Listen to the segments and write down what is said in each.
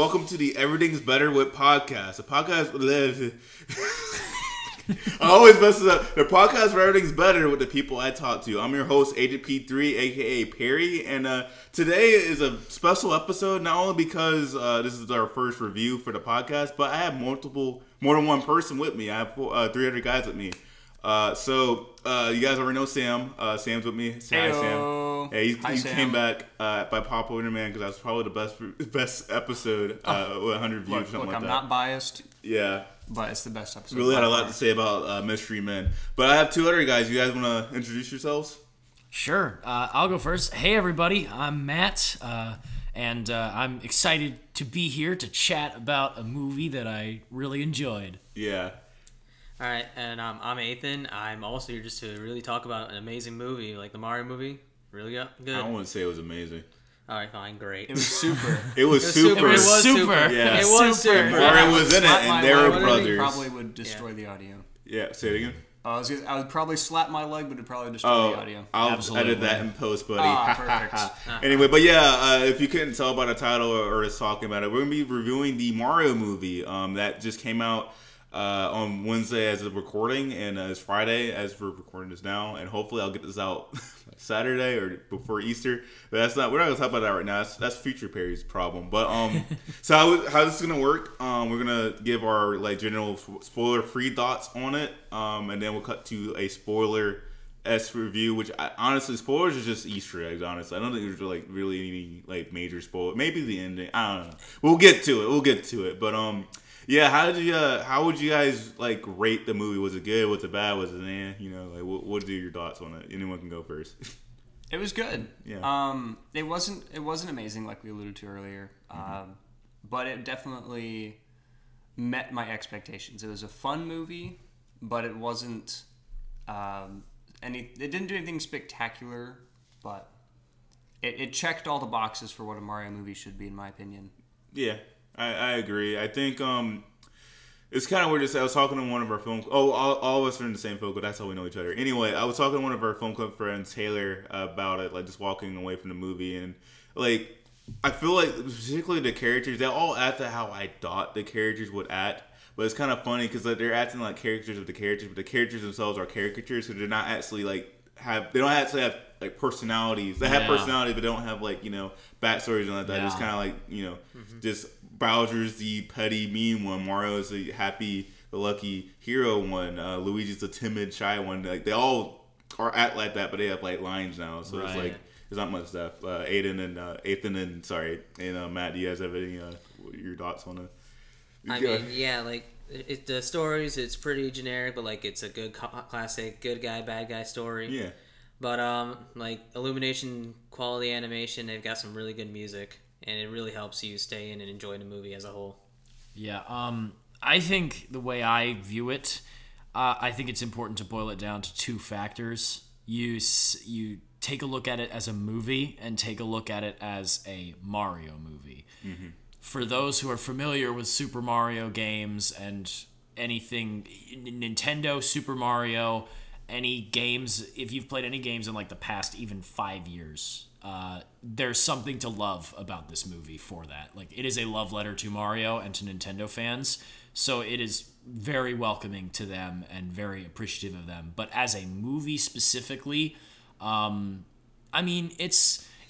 welcome to the Everything's Better with podcast. A podcast I always mess it up. The podcast where everything's better with the people I talk to. I'm your host, Agent P3, aka Perry, and today is a special episode, not only because this is our first review for the podcast, but I have more than one person with me. I have 300 guys with me. So you guys already know Sam. Sam's with me. Say hi, Sam. Hey, he came back by popular demand because that was probably the best episode with 100 views or something like that. I'm not biased. Yeah. But it's the best episode. Really had a lot to say about Mystery Men. But I have two other guys. You guys want to introduce yourselves? Sure. I'll go first. Hey, everybody. I'm Matt. And I'm excited to be here to chat about a movie that I really enjoyed. Yeah. All right, and I'm Athen. I'm also here just to really talk about an amazing movie, like the Mario movie. Really good. I wouldn't say it was amazing. All right, fine, great. It was super. It was super. It was super. Yeah. It was super. Mario was in it, and they were brothers. Probably would destroy the audio. Yeah, say it again. I would probably slap my leg, but it'd probably destroy the audio. I'll Absolutely. edit that in post, buddy. Perfect. Anyway, but yeah, if you couldn't tell by the title or us talking about it, we're going to be reviewing the Mario movie that just came out on Wednesday as of recording, and it's Friday as we're recording this now, and hopefully I'll get this out Saturday or before Easter. But we're not gonna talk about that right now. That's future Perry's problem. But so how this is gonna work? We're gonna give our general spoiler free thoughts on it, and then we'll cut to a spoiler review, which honestly, spoilers are just Easter eggs. Honestly, I don't think there's really any major spoiler. Maybe the ending. I don't know. We'll get to it. But yeah, how would you guys rate the movie? Was it good? Was it bad? Was it what are your thoughts on it? Anyone can go first. It was good. Yeah. It wasn't amazing like we alluded to earlier. But it definitely met my expectations. It was a fun movie, but it wasn't it didn't do anything spectacular, but it checked all the boxes for what a Mario movie should be, in my opinion. Yeah. I agree. I think it's kind of weird to say. I was talking to one of our film. All of us are in the same film club. That's how we know each other. Anyway, I was talking to one of our film club friends, Taylor, about it. Just walking away from the movie, and I feel like particularly the characters, they all act how I thought the characters would act. But it's kind of funny because they're acting like characters of the characters, but the characters themselves are caricatures, so they're not actually they don't actually have personalities. They have personality, but they don't have backstories and like that. Yeah. It's kind of just Bowser's the petty, mean one. Mario's the happy-go-lucky hero one. Luigi's the timid, shy one. They all act like that, but they have lines now. So right. It's there's not much stuff. Athen and Matt, do you guys have any your thoughts on it? The stories, it's pretty generic, but it's a good classic good guy bad guy story. Yeah. But Illumination quality animation, they've got some really good music, and it really helps you stay in and enjoy the movie as a whole. Yeah. I think the way I view it, I think it's important to boil it down to two factors. You take a look at it as a movie and take a look at it as a Mario movie. Mm-hmm. For those who are familiar with Super Mario games and anything Nintendo, Super Mario, any games, if you've played any games in the past even 5 years, there's something to love about this movie for that. It is a love letter to Mario and to Nintendo fans, so it is very welcoming to them and very appreciative of them. But as a movie specifically,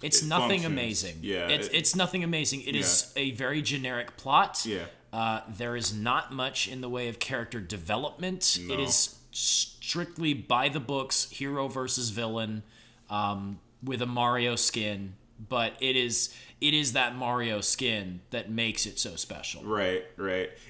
it's nothing amazing. Yeah, it's nothing amazing. It is a very generic plot. Yeah. There is not much in the way of character development. No. It is strictly by the books, hero versus villain, with a Mario skin. But it is that Mario skin that makes it so special. Right.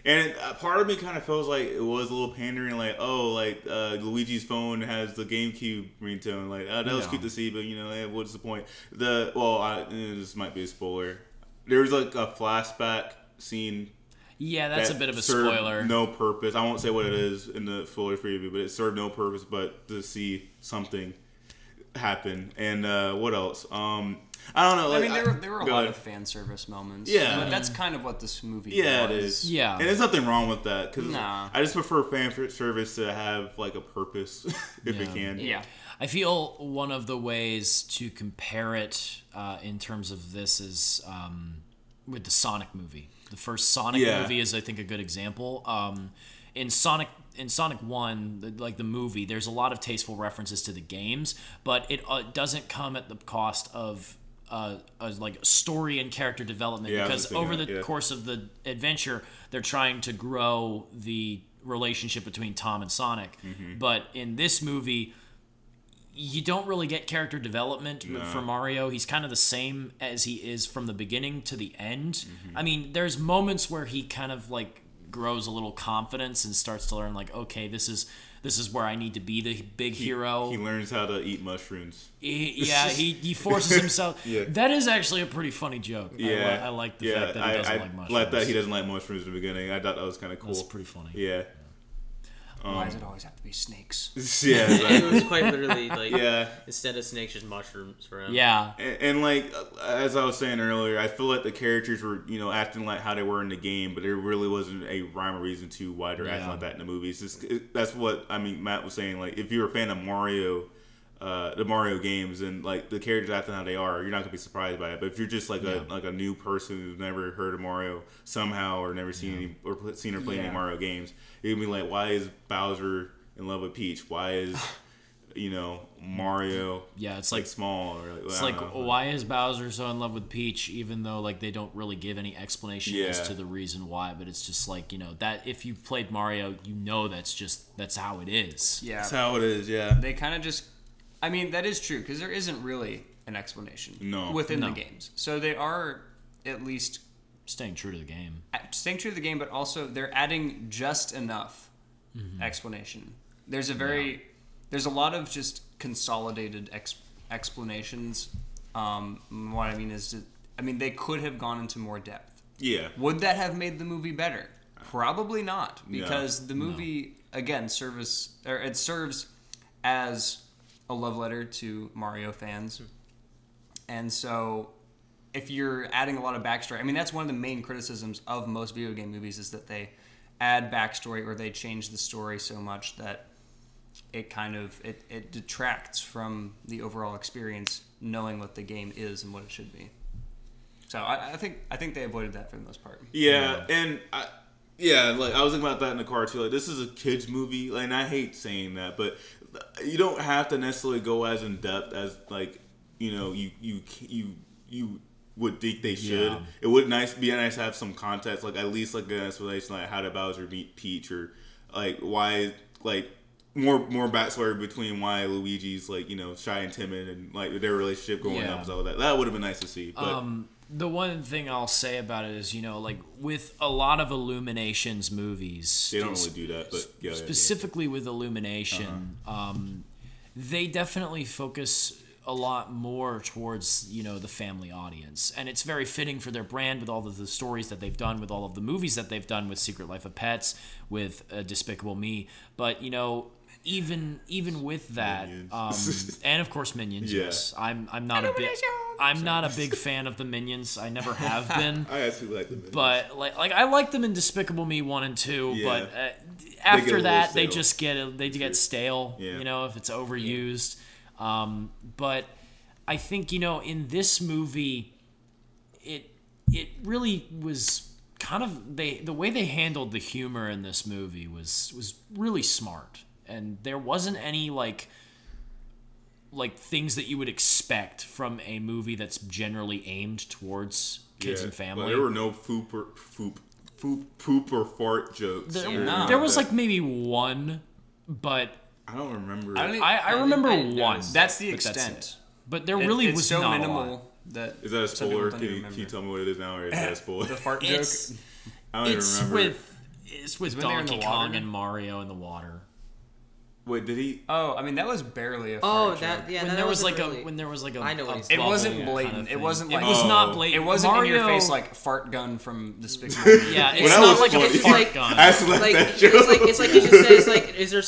And part of me kind of feels like it was a little pandering, Luigi's phone has the GameCube ringtone. That was cute to see, but what's the point? This might be a spoiler. There's a flashback scene. Yeah, that's a bit of a spoiler. No purpose. I won't say what it is in the spoiler preview, but it served no purpose but to see something happen. And what else? I don't know. There were a lot of fan service moments. Yeah. But that's kind of what this movie Yeah, was. it is. Yeah. And there's nothing wrong with that. Cause Nah. I just prefer fan service to have a purpose if it can. Yeah. I feel one of the ways to compare it in terms of this is with the Sonic movie. The first Sonic Yeah. movie is, I think, a good example. In Sonic 1, like the movie, there's a lot of tasteful references to the games, but it doesn't come at the cost of like story and character development, Yeah, I was because just thinking over that, the yeah. course of the adventure, they're trying to grow the relationship between Tom and Sonic. Mm-hmm. But in this movie, you don't really get character development for Mario. He's kind of the same as he is from the beginning to the end. Mm-hmm. I mean, there's moments where he kind of like grows a little confidence and starts to learn, like, okay, this is where I need to be the big hero. He learns how to eat mushrooms. He forces himself. Yeah. That is actually a pretty funny joke. Yeah, I like the fact that he doesn't like mushrooms. Like that he doesn't like mushrooms in the beginning. I thought that was kind of cool. That's pretty funny. Yeah. Why does it always have to be snakes? Yeah. It was quite literally like Yeah. instead of snakes, just mushrooms for him. Yeah. And like as I was saying earlier, I feel like the characters were, acting like how they were in the game, but there really wasn't a rhyme or reason to why they're acting like that in the movie. It's just, that's what Matt was saying. Like, if you're a fan of Mario, the Mario games, and like the characters acting how they are, you're not gonna be surprised by it. But if you're just like a new person who's never heard of Mario somehow, or never seen any or seen or played any Mario games, you're gonna be like, why is Bowser in love with Peach? Why is Mario it's like small, or like, it's like, why is Bowser so in love with Peach, even though like they don't really give any explanation as to the reason why, but it's just like, that if you've played Mario, that's how it is. Yeah, that's how it is. Yeah, they kind of just. I mean, that is true, because there isn't really an explanation within the games. So they are at least staying true to the game. But also they're adding just enough explanation. There's a lot of just consolidated explanations. What I mean is, they could have gone into more depth. Yeah. Would that have made the movie better? Probably not, because the movie again serves as a love letter to Mario fans. And so if you're adding a lot of backstory, that's one of the main criticisms of most video game movies, is that they add backstory or they change the story so much that it kind of it detracts from the overall experience, knowing what the game is and what it should be. So I think they avoided that for the most part. Yeah, and like I was thinking about that in the car too. Like, this is a kids movie, and I hate saying that, but you don't have to necessarily go as in depth as like you would think they should. Yeah. It would be nice to have some context, like at least like an explanation, like how did Bowser meet Peach, or like why, like more backstory between why Luigi's like shy and timid, and like their relationship going up and all that. That would have been nice to see. But the one thing I'll say about it is, like with a lot of Illumination's movies, they don't really do that, but specifically with Illumination, they definitely focus a lot more towards the family audience, and it's very fitting for their brand, with all of the stories that they've done, with all of the movies that they've done, with Secret Life of Pets, with Despicable Me. But even with that, and of course Minions. Yeah. Yes, I'm not a big fan of the Minions. I never have been. I actually like the Minions. But like I like them in Despicable Me 1 and 2. Yeah. But after that, they stale. just get stale. Yeah. If it's overused. But I think in this movie, it really was kind of the way they handled the humor in this movie was really smart. And there wasn't any like things that you would expect from a movie that's generally aimed towards kids and family. Well, there were no poop or fart jokes. There was like maybe one, but I don't remember. I remember one. That's the but extent. But there really it's was so not minimal a lot. that Is that a some people spoiler? don't Can even you tell me what it is now, or is that a spoiler? the fart joke. I don't even remember. It's with when they're in the Donkey Kong water? and Mario in the water. Wait, did he? Oh, that was barely a Oh, fart joke. When there was like a I know what a he's It bubble wasn't kind blatant. of It thing. wasn't It like was not blatant. It wasn't Mario, in your face like fart gun from Despicable Me. Yeah, it's Well, that not was like funny. a It's fart like- gun. I actually like that joke. it's like you just said. It's like, is there?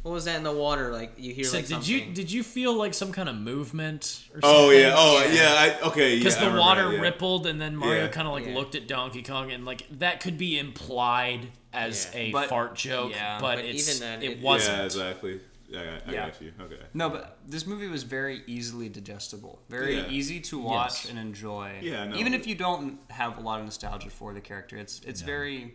What was that in the water? Like you hear So like something. did you feel like some kind of movement or something? Oh yeah. Okay. Because I the remember water that, yeah. rippled, and then Mario Yeah. kind of like looked at Donkey Kong, and like that could be implied as Yeah. a But- fart joke, yeah. but But it's even then, it it- wasn't. Yeah, exactly. I got you. Okay. No, but this movie was very easily digestible, very easy to watch and enjoy. Yeah, no. Even if you don't have a lot of nostalgia for the character, it's very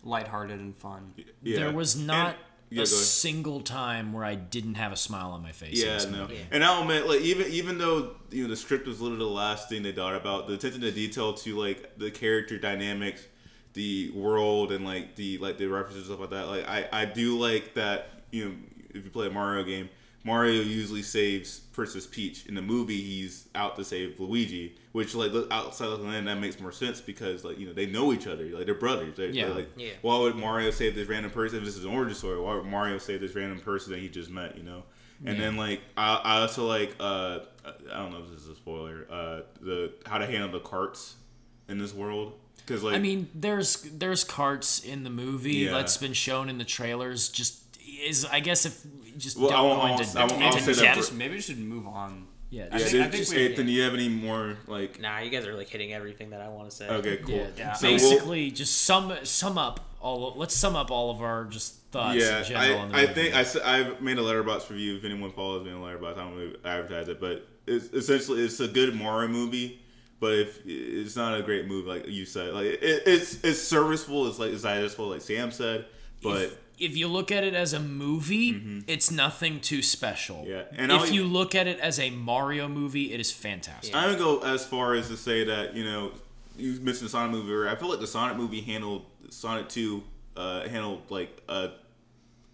lighthearted and fun. Yeah. There was not go a ahead. single time where I didn't have a smile on my face. in Yeah, this no. movie. And I'll admit, like even though the script was literally the last thing they thought about, the attention to detail to like the character dynamics, the world, and like the references and stuff like that. Like I do like that. If you play a Mario game, Mario usually saves Princess Peach. In the movie, he's out to save Luigi, which like outside of the land that makes more sense because like they know each other, like they're brothers. They're like, why would Mario save this random person if this is an origin story? Why would Mario save this random person that he just met? And then like I also like I don't know if this is a spoiler. The how to handle the carts in this world. Because like I mean, there's carts in the movie that's been shown in the trailers. I guess if you just don't go into depth. Maybe we should move on. Yeah, I think Ethan, do you have any more like? Nah, you guys are like hitting everything that I want to say. Okay, cool. Yeah. So basically, just sum up all. Let's sum up all of our just thoughts. in general on the movie. I've made a letterbox review. If anyone follows me on letterbox, I don't really advertise it, but it's a good Mario movie. But if it's not a great movie, like you said, like it's serviceable. It's digestible, like Sam said. But if you look at it as a movie, it's nothing too special. Yeah, and if you look at it as a Mario movie, it is fantastic. I would go as far as to say that you mentioned the Sonic movie. I feel like the Sonic movie handled Sonic 2 handled like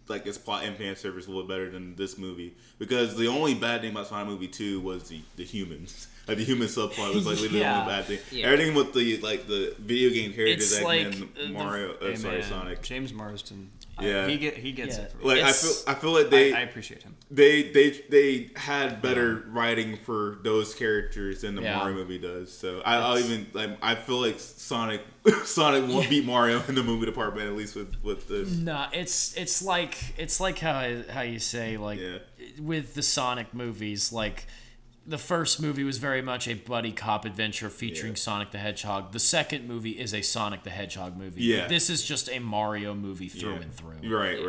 its plot and fan service a little better than this movie, because the only bad thing about Sonic movie 2 was the humans. Like the human subplot was like literally the only bad thing. Yeah. Everything with the video game characters, It's and Mario. Sonic. James Marsden. Yeah, he gets it. Like I feel like I appreciate him. They had better writing for those characters than the Mario movie does. So I feel like Sonic won't beat Mario in the movie department, at least with this. Nah, it's like how you say with the Sonic movies, like the first movie was very much a buddy cop adventure featuring Sonic the Hedgehog. The second movie is a Sonic the Hedgehog movie. Yeah. This is just a Mario movie through and through. Right.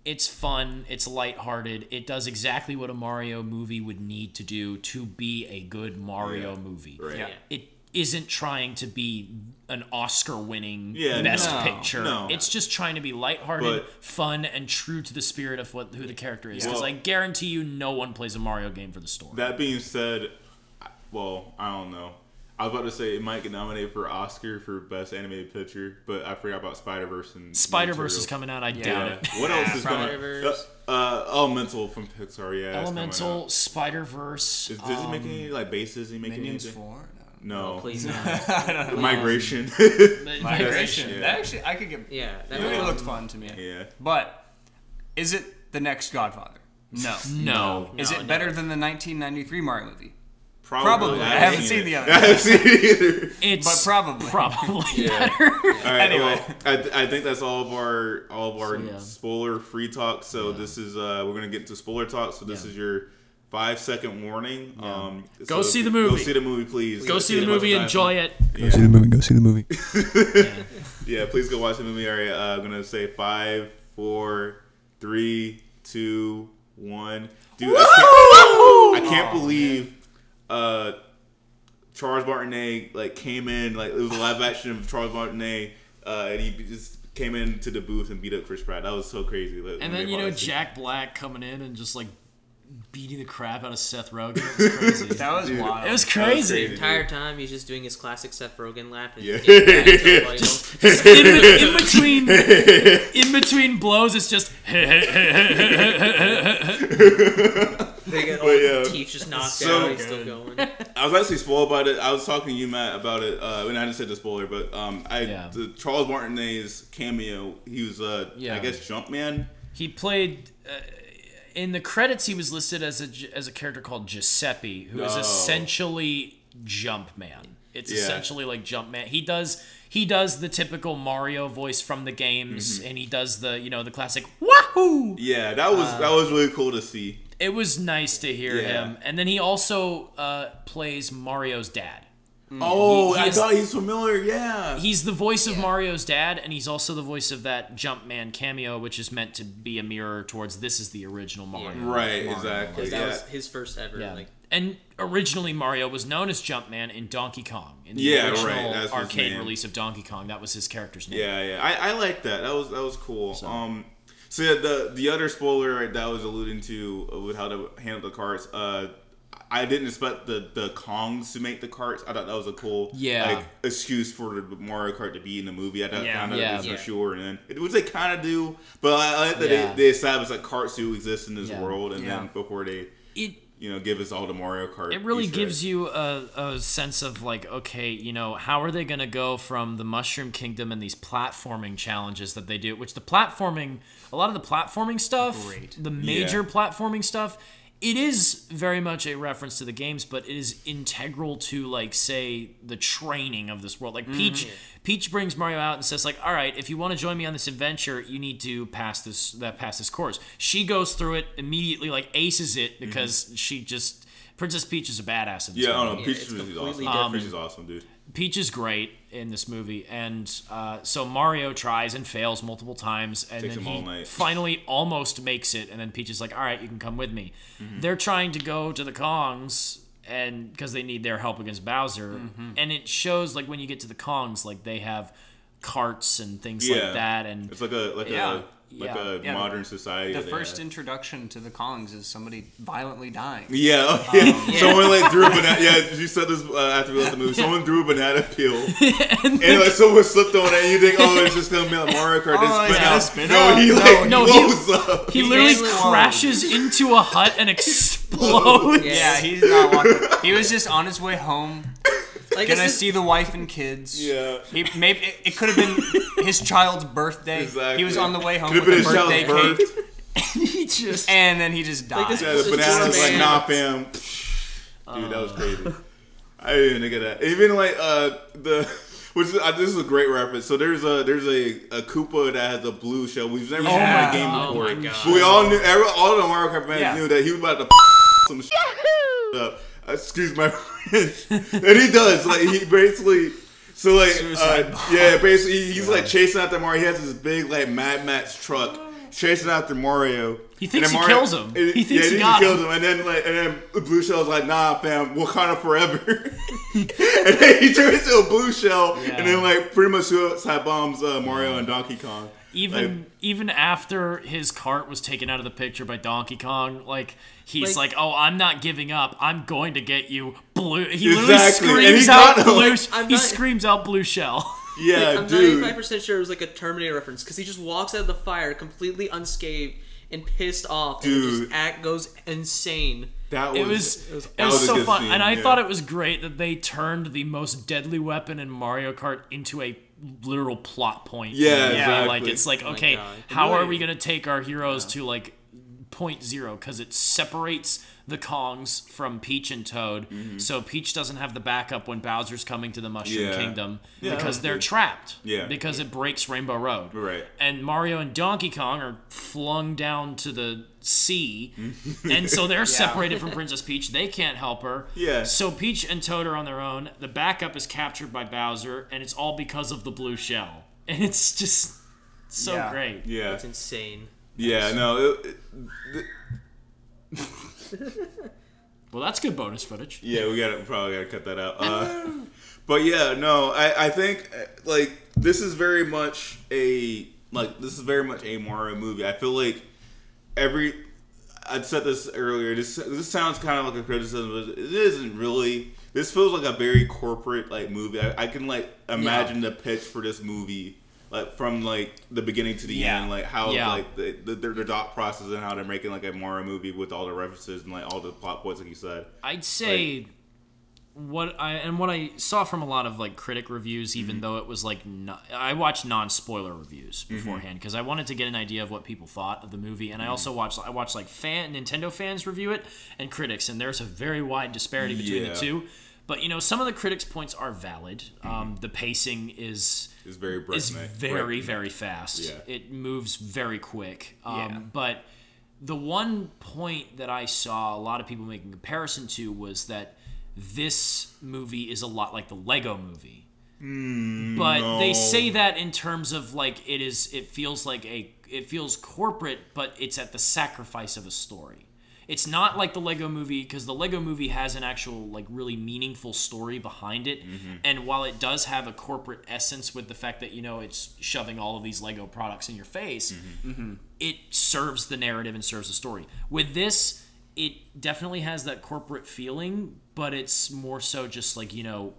It's fun. It's lighthearted. It does exactly what a Mario movie would need to do to be a good Mario movie. Right. Yeah. It isn't trying to be an Oscar-winning Yeah, best no, picture. no. It's just trying to be lighthearted, fun, and true to the spirit of who the character is. Because I guarantee you, no one plays a Mario game for the story. That being said, well, I don't know. I was about to say it might get nominated for Oscar for Best Animated Picture, but I forgot about Spider-Verse and Spider-Verse is coming out. I doubt it. What else is coming Spider-Verse. out? Elemental from Pixar, yeah. Elemental, Spider-Verse. Does he make any bases? Is he making Minions anything? 4? No. Oh, please no. Migration. Migration. Yeah. That actually, I could get. Yeah, that It looked fun to me. Yeah. But is it the next Godfather? No. No. Is it no. better than the 1993 Mario movie? Probably. I haven't seen the other. I haven't seen it either. But probably. better. All right, Anyway. well, I think that's all of our spoiler free talk. So this is we're gonna get to spoiler talk. So this is your 5-second warning. Go see the movie. Go see the movie, please. Go see the movie. Enjoy it. Go see the movie. Go see the movie. Yeah, please go watch the movie. All right, I'm gonna say 5, 4, 3, 2, 1. Dude, I can't believe Charles Martinet came in it was a live action of Charles Martinet, and he just came into the booth and beat up Chris Pratt. That was so crazy. And then Jack Black coming in and just beating the crap out of Seth Rogen. It was crazy. That was wild. It was crazy. The entire time he's just doing his classic Seth Rogen laugh. And Yeah. in between blows, it's just. They get all the teeth just knocked so out. He's still going. I was actually spoiled about it. I was talking to you, Matt, about it. When I didn't say the spoiler, but the Charles Martinet's cameo. He was I guess Jumpman. He played. In the credits, he was listed as a character called Giuseppe, who is essentially Jumpman. It's essentially like Jumpman. He does the typical Mario voice from the games, and he does the classic wahoo. Yeah, that was really cool to see. It was nice to hear him, and then he also plays Mario's dad. Oh, He I is- thought he's familiar. Yeah. He's the voice of Mario's dad, and he's also the voice of that Jumpman cameo, which is meant to be a mirror towards this is the original Mario. Right, Mario. exactly. Because that was his first ever. Yeah. Like, And originally Mario was known as Jumpman in Donkey Kong. In the Yeah, original right, that's his arcade name. release of Donkey Kong, that was his character's name. Yeah. I like that. That was cool. So yeah, the other spoiler that I was alluding to with how to handle the carts. I didn't expect the Kongs to make the carts. I thought that was a cool excuse for the Mario Kart to be in the movie. I thought kind of for sure, and then which they kind of do, but I like that they established that carts do exist in this world, and then before they give us all the Mario Kart. It really Easter gives eggs. you a sense of like, okay, how are they going to go from the Mushroom Kingdom and these platforming challenges that they do, which a lot of the platforming stuff, the major platforming stuff, it is very much a reference to the games, but it is integral to, like, say, the training of this world. Like, Peach brings Mario out and says, like, all right, if you want to join me on this adventure, you need to pass this course. She goes through it immediately, like, aces it, because Princess Peach is a badass in this movie. I don't know. Peach is awesome. Peach is awesome, dude. Peach is great in this movie, and so Mario tries and fails multiple times, and then he finally almost makes it, and then Peach is like, all right, you can come with me. They're trying to go to the Kongs, and because they need their help against Bowser, and it shows, like, when you get to the Kongs, like, they have carts and things like that, and it's like a modern society. The first introduction to the Kongs is somebody violently dying. Someone like threw a banana. Yeah, you said this after we left the movie. Someone threw a banana peel, and like someone slipped on it. And you think, oh, it's just gonna be like Mario Kart. He literally crashes into a hut and explodes. Yeah, he's not walking. He was just on his way home. like Gonna see the wife and kids. Yeah. Maybe it could have been his child's birthday. Exactly. He was on the way home Could with have a been his birthday child's cake. And then he just died. Like the banana's like, nah, fam. Dude, that was crazy. I didn't even think of that. Even like this is a great reference. So there's a Koopa that has a blue shell. We've never seen him in a game before. Oh my God. But we all knew, all the Mario Kart fans knew that he was about to some shit up. Excuse my French. And he does. Like he basically. So like basically he's like chasing after Mario. He has this big like Mad Max truck chasing after Mario. He thinks he kills him. He thinks he kills him, and then Blue Shell's like, nah, fam, Wakanda forever. And then he turns into a blue shell, and then like pretty much suicide bombs Mario and Donkey Kong. Even after his cart was taken out of the picture by Donkey Kong, like he's like, "Oh, I'm not giving up. I'm going to get you, blue." He literally screams out blue. He screams out blue shell. Yeah, I'm dude. 95% sure it was like a Terminator reference because he just walks out of the fire completely unscathed and pissed off, dude. And just goes insane. It was so fun, and I thought it was great that they turned the most deadly weapon in Mario Kart into a literal plot point. Yeah, exactly. Like it's like, okay, how are we gonna take our heroes to like point zero? Because it separates the Kongs from Peach and Toad, so Peach doesn't have the backup when Bowser's coming to the Mushroom Kingdom because they're trapped. Because it breaks Rainbow Road. Right. And Mario and Donkey Kong are flung down to the sea, and so they're separated from Princess Peach. They can't help her. Yeah. So Peach and Toad are on their own. The backup is captured by Bowser, and it's all because of the blue shell. And it's just so great. Yeah. It's insane. Yeah, no. Well, that's good bonus footage. Yeah, we probably gotta cut that out. But yeah, no, I think like this is very much a Mario movie. I feel like I'd said this earlier. This sounds kind of like a criticism, but it isn't really. This feels like a very corporate like movie. I can like imagine the pitch for this movie. Like from like the beginning to the end, like how like their thought process and how they're making like a Mario movie with all the references and like all the plot points, like you said. I'd say what I saw from a lot of like critic reviews, even though it was like I watched non-spoiler reviews beforehand because I wanted to get an idea of what people thought of the movie, and I also watched like Nintendo fans review it and critics, and there's a very wide disparity between the two. But some of the critics' points are valid. The pacing is very breakneck. Very fast. Yeah. It moves very quick. But the one point that I saw a lot of people making comparison to was that this movie is a lot like the Lego movie. But they say that in terms of like it feels corporate, but it's at the sacrifice of a story. It's not like the Lego movie, because the Lego movie has an actual like really meaningful story behind it. And while it does have a corporate essence with the fact that, you know, it's shoving all of these Lego products in your face, it serves the narrative and serves the story. With this, it definitely has that corporate feeling, but it's more so just like, you know,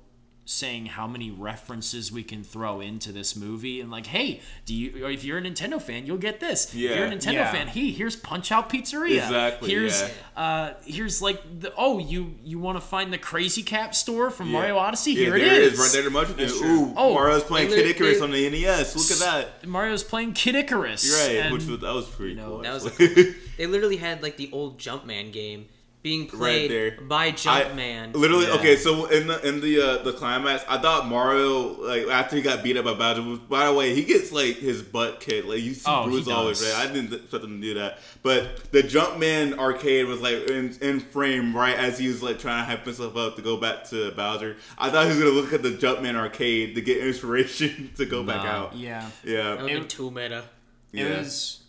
saying how many references we can throw into this movie, and like, hey, if you're a Nintendo fan, you'll get this. Yeah. If you're a Nintendo fan, hey, here's Punch Out Pizzeria. Exactly. Here's like you want to find the Crazy Cap store from Mario Odyssey? Yeah, Here it there is. Right there, Mario's playing Kid Icarus on the NES. Look at that. Mario's playing Kid Icarus. Right, and, that was pretty cool. That was they literally had like the old Jumpman game being played by Jumpman. Literally, okay. So in the climax, I thought Mario, like after he got beat up by Bowser, by the way, he gets like his butt kicked. Like you see Bruce always, right? I didn't expect him to do that, but the Jumpman arcade was like in frame right as he was like trying to hype himself up to go back to Bowser. I thought he was gonna look at the Jumpman arcade to get inspiration to go back out. Yeah. That would be too meta. It was.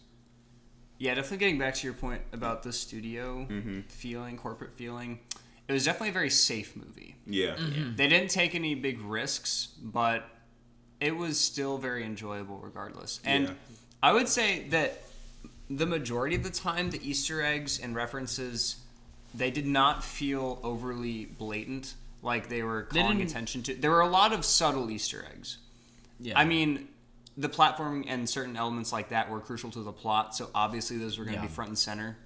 Yeah, definitely getting back to your point about the studio feeling, corporate feeling. It was definitely a very safe movie. Yeah. They didn't take any big risks, but it was still very enjoyable regardless. And I would say that the majority of the time, the Easter eggs and references, they did not feel overly blatant, like they were calling attention to. There were a lot of subtle Easter eggs. Yeah. I mean, the platforming and certain elements like that were crucial to the plot, so obviously those were going to be front and center.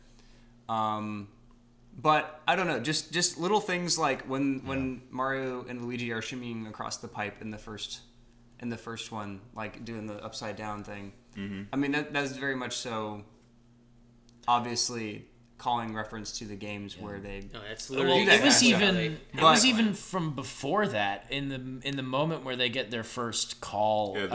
But I don't know, just little things like when Mario and Luigi are shimmying across the pipe in the first one, like doing the upside down thing. I mean that's very much so obviously calling reference to the games where they it was even from before that in the moment where they get their first call. It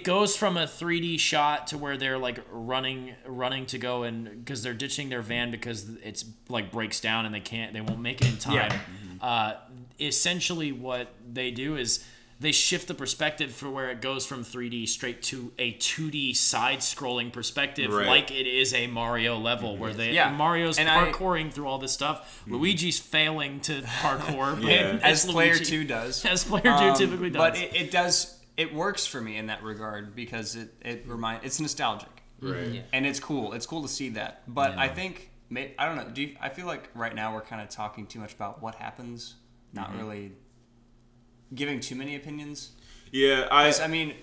goes from a 3D shot to where they're like running to go, and because they're ditching their van because it's like breaks down and they won't make it in time. Essentially what they do is they shift the perspective for where it goes from 3D straight to a 2D side-scrolling perspective, like it is a Mario level, where Mario's parkouring through all this stuff. Luigi's failing to parkour, as player 2 does. As player 2 typically does. But it works for me in that regard because it's nostalgic, right? And it's cool. It's cool to see that. But I think I don't know. I feel like right now we're kind of talking too much about what happens, not really giving too many opinions. Yeah, I mean,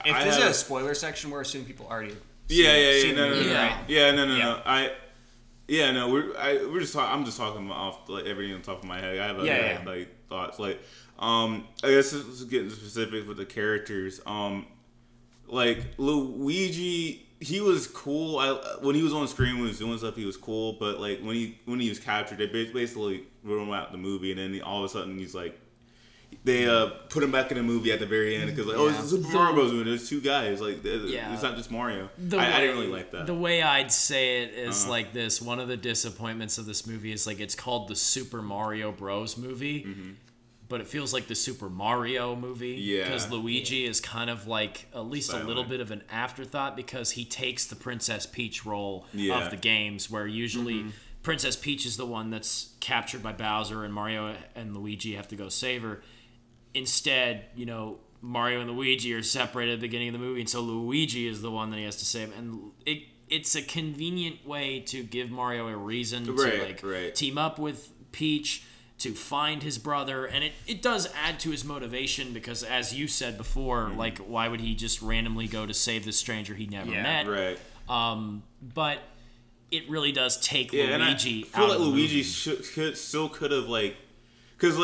if this is a spoiler section, we're assuming people already. We're just talking. I'm just talking off like everything on top of my head. I have other like thoughts. Like, I guess this is getting specific with the characters. Like Luigi, he was cool. When he was on screen, when he was doing stuff, he was cool. But like when he was captured, they basically wrote him out the movie, and then all of a sudden he's like. They put him back in the movie at the very end because it's a Super Mario Bros. Movie. There's two guys. Like it's not just Mario. I didn't really like that. The way I'd say it is like this. One of the disappointments of this movie is like it's called the Super Mario Bros. Movie, but it feels like the Super Mario movie. Yeah, because Luigi is kind of like at least a little bit of an afterthought because he takes the Princess Peach role of the games, where usually. Princess Peach is the one that's captured by Bowser, and Mario and Luigi have to go save her. Instead, Mario and Luigi are separated at the beginning of the movie, and so Luigi is the one that he has to save. And it's a convenient way to give Mario a reason to team up with Peach to find his brother, and it does add to his motivation because, as you said before, like why would he just randomly go to save this stranger he never met? Right. But it really does take Luigi and I feel out like of the Luigi movie. could have like. Because,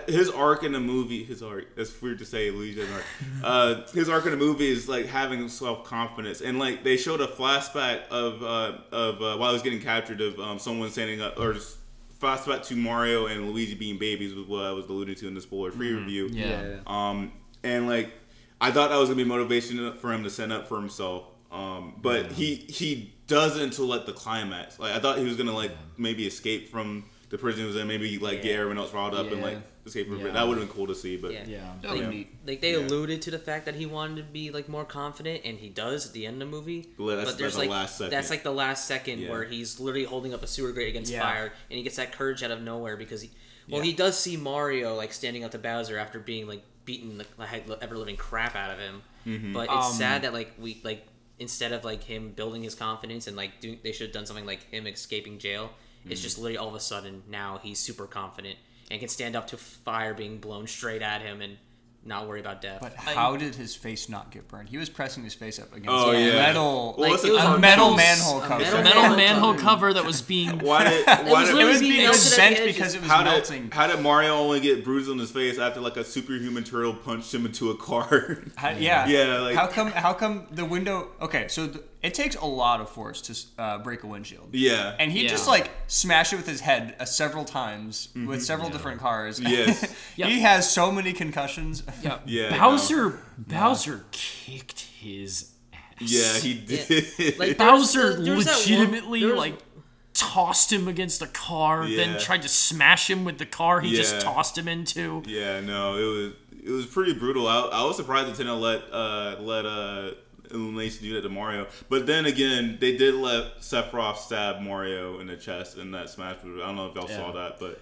his arc in the movie, that's weird to say, Luigi has an arc. His arc in the movie is, like, having self-confidence. And, like, they showed a flashback of while he was getting captured of someone standing up, or just flashback to Mario and Luigi being babies was what I was alluding to in the spoiler-free review. Yeah. And, like, I thought that was going to be motivation for him to stand up for himself. But he doesn't until, like, the climax. Like, I thought he was going to, like, maybe escape from the prison he was in, maybe like get everyone else riled up and like escape from it. That would have been cool to see, but Neat. They alluded to the fact that he wanted to be like more confident, and he does at the end of the movie. But there's the last second. That's like the last second where he's literally holding up a sewer grate against fire, and he gets that courage out of nowhere because he does see Mario like standing up to Bowser after being like beaten the ever living crap out of him. Mm-hmm. But it's sad that instead of like him building his confidence and like they should have done something like him escaping jail. It's just literally all of a sudden now he's super confident and can stand up to fire being blown straight at him and not worry about death. But how did his face not get burned? He was pressing his face up against metal, a metal manhole cover. A metal manhole cover that was being... It was being sent because it was melting. How did Mario only get bruises on his face after like a superhuman turtle punched him into a car? Like, how come the window... Okay, so it takes a lot of force to break a windshield. Yeah. And he just like smashed it with his head several times with several different cars. Yes. He has so many concussions. Bowser kicked his ass. Yeah, he did. Like, Bowser legitimately tossed him against a car, then tried to smash him with the car he just tossed him into. Yeah, no, it was pretty brutal. I was surprised that Nintendo let Illumination do that to Mario, but then again, they did let Sephiroth stab Mario in the chest in that Smash movie. I don't know if y'all saw that, but.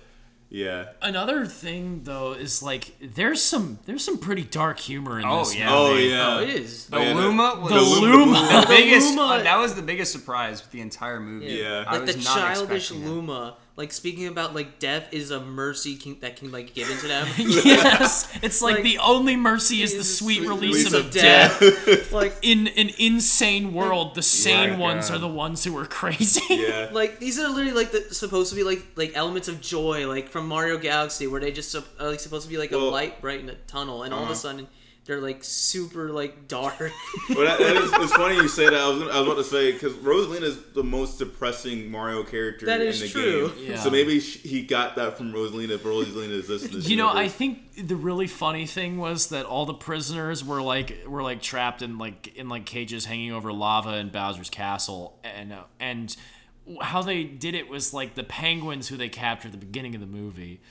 Yeah. Another thing though is like there's some pretty dark humor in this. Oh it is. The Luma. The biggest. That was the biggest surprise with the entire movie. Yeah. Like the childish Luma. Like speaking about like death is a mercy that can like given to them. Yes, it's like the only mercy is the sweet release of death. Like in an insane world, the sane ones are the ones who are crazy. Yeah. Like these are literally like supposed to be like elements of joy, like from Mario Galaxy, where they just are like supposed to be like a light bright in a tunnel, and all of a sudden they're like super like dark. Well, it's funny you say that. I was about to say because Rosalina is the most depressing Mario character in the game. Yeah. So maybe he got that from Rosalina. If Rosalina is this. You know, I think the really funny thing was that all the prisoners were trapped in cages hanging over lava in Bowser's castle, and how they did it was like the penguins who they captured at the beginning of the movie.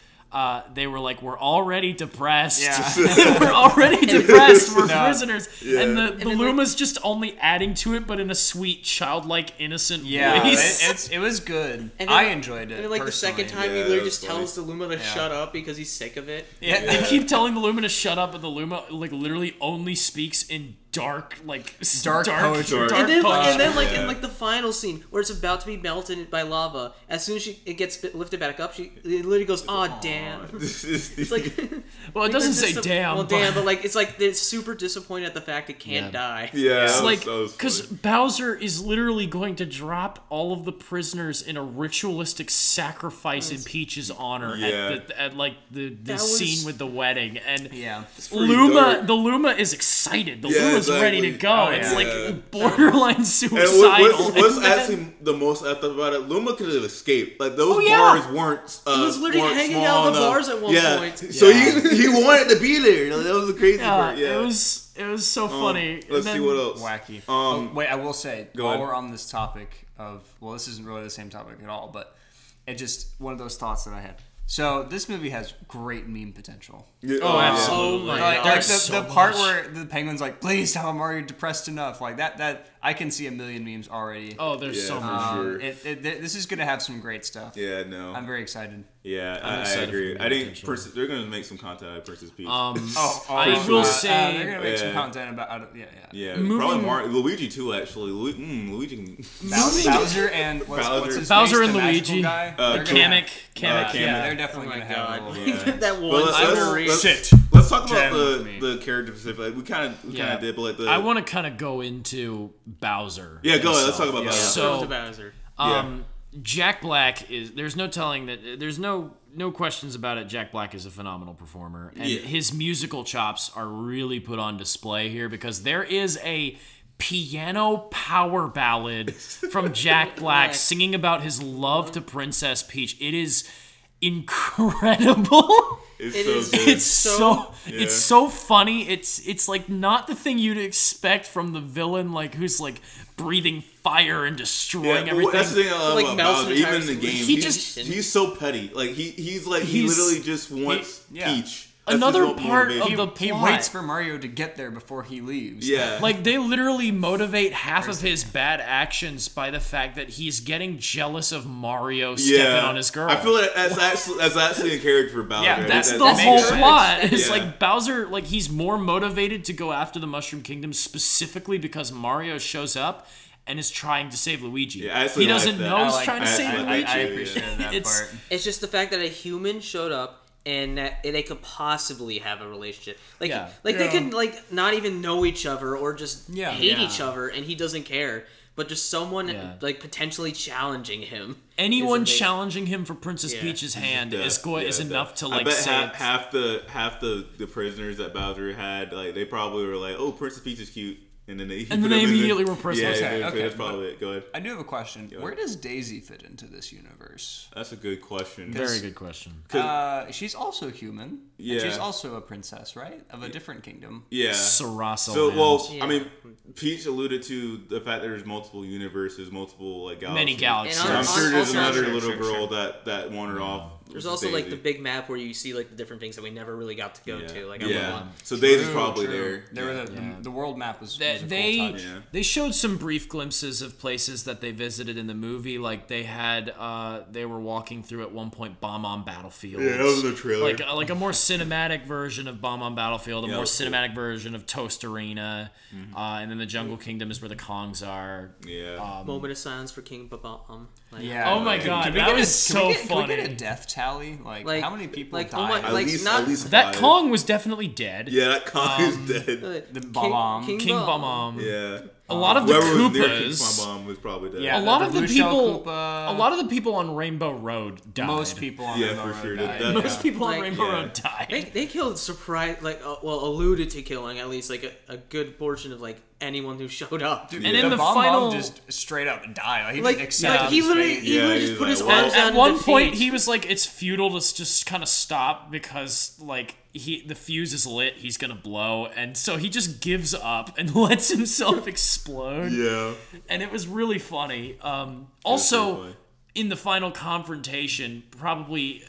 They were like, we're already depressed. Yeah. We're already depressed. We're prisoners. Yeah. And the Luma's just only adding to it, but in a sweet, childlike, innocent voice. It was good. And then, I enjoyed it. And then, like, the second time, he literally just tells the Luma to shut up because he's sick of it. Yeah. They keep telling the Luma to shut up, but the Luma, like, literally only speaks in dark poetry. And then like in like the final scene where it's about to be melted by lava, as soon as it gets lifted back up, it literally goes, "Aw, damn." It's like, well, it doesn't say damn. Well, damn, but like it's like they're super disappointed at the fact it can't die. Yeah, it's like because Bowser is literally going to drop all of the prisoners in a ritualistic sacrifice in Peach's honor at the scene with the wedding, and the Luma is excited. The Luma's ready to go. It's like borderline suicidal. What's actually the most effed up about it? Luma could have escaped. Like those bars weren't. He was literally hanging out of the bars at one point. So he wanted to be there. That was the crazy part. Yeah, it was so funny. Let's see what else. Wacky. Wait, I will say while we're on this topic of this isn't really the same topic at all, but it just one of those thoughts that I had. So this movie has great meme potential. Oh, absolutely! The part where the penguin's like, "Please tell him, are you depressed enough?" Like that. I can see a million memes already. Oh, there's so much. Sure. This is gonna have some great stuff. Yeah, no, I'm very excited. Yeah, I agree. I think they're gonna make some content out of Princess Peach. I will say they're gonna make some content about Yeah, probably Luigi too. Actually, Luigi, Bowser and what's his Bowser face, and the Luigi, guy? Kamek. Yeah, they're definitely gonna have that one. Let's talk about the character specifically. We kind of did, but I want to kind of go into Bowser. Yeah, go ahead. Let's talk about Bowser. So, Bowser. Jack Black is. There's no telling that. There's no questions about it. Jack Black is a phenomenal performer, and his musical chops are really put on display here because there is a piano power ballad from Jack Black singing about his love to Princess Peach. It is incredible. It's It so is- good. It's so Yeah. it's so funny. It's like not the thing you'd expect from the villain, like who's like breathing fire and destroying but everything. that's the thing I love Like, about melts Bowser. an Even entire in the game, civilization. he's so petty. Like he He's- literally just wants yeah. Peach. That's Another his part motivation. of the He plot. waits for Mario to get there before he leaves. yeah. Like they literally motivate half of his bad actions by the fact that he's getting jealous of Mario stepping on his girl. I feel like that's actually a character for Bowser. Yeah, That's That the makes whole sense. plot. It's Yeah. like Bowser, like he's more motivated to go after the Mushroom Kingdom specifically because Mario shows up and is trying to save Luigi. Yeah, I actually He doesn't like that. know I he's like trying to that. save I Luigi. I appreciated that It's- part. It's just the fact that a human showed up and that they could possibly have a relationship. Like, Yeah. they Yeah. could like not even know each other or just Yeah. hate Yeah. each other, and he doesn't care. But just someone Yeah. like potentially challenging him. Anyone is amazing. challenging him for Princess Yeah. Peach's hand is Yeah, enough to I like bet say half the prisoners that Bowser had, like they probably were like, "Oh, Princess Peach is cute," and then they immediately were Princess. Yeah, Okay, yeah, okay, that's probably it. Go ahead. I do have a question. Where does Daisy fit into this universe? That's a good question. Very good question. She's also human. Yeah. And she's also a princess, right? Of a different kingdom. Yeah. Sarasa So, well, Land. Yeah. I mean, Peach alluded to the fact that there's multiple universes, multiple like galaxies. Many galaxies. So I'm And sure there's also- another sure, little sure, girl that wandered off. There's which is also like the Daisy. big map where you see like the different things that we never really got to go to. Like I yeah. love So Daisy's True, probably true. there. There Yeah. were the world map was a cool They touch. Yeah. they showed some brief glimpses of places that they visited in the movie. Like they had they were walking through at one point Bomb on Battlefield. Yeah, that was in the trailer. Like a more cinematic version of Bomb on Battlefield, a Yeah, more that was cool. cinematic version of Toast Arena, and then the Jungle Kingdom is where the Kongs are. Yeah. moment of silence for King Babam. Like, Yeah. Oh my Can- god, can we that get a- was can so we get- funny. Can we get a death tally? Like how many people like, died? oh my- At like, least, not- at least That 5. Kong was definitely dead. Yeah, that Kong is dead. The Babam. King Bum. Yeah. A lot of the Whoever was near King Koopas. Bomb was probably dead. Yeah. A lot the of the Blue Shell people. Koopa. A lot of the people on Rainbow Road died. Most people on Yeah, the for road sure. died. That- Most people on Like- Rainbow Yeah. Road died. They killed alluded to killing at least like a good portion of like anyone who showed up. Dude, And in the the Bomb final- just straight up died. Like, he Like, didn't accept like his he literally, fate. he Yeah, literally he's just put like, his well- arms down At one in point, defeat. he was like, "It's futile to just kind of stop because like the fuse is lit, he's gonna blow," and so he just gives up and lets himself explode. Yeah. And it was really funny. pretty Also, funny. in the final confrontation, probably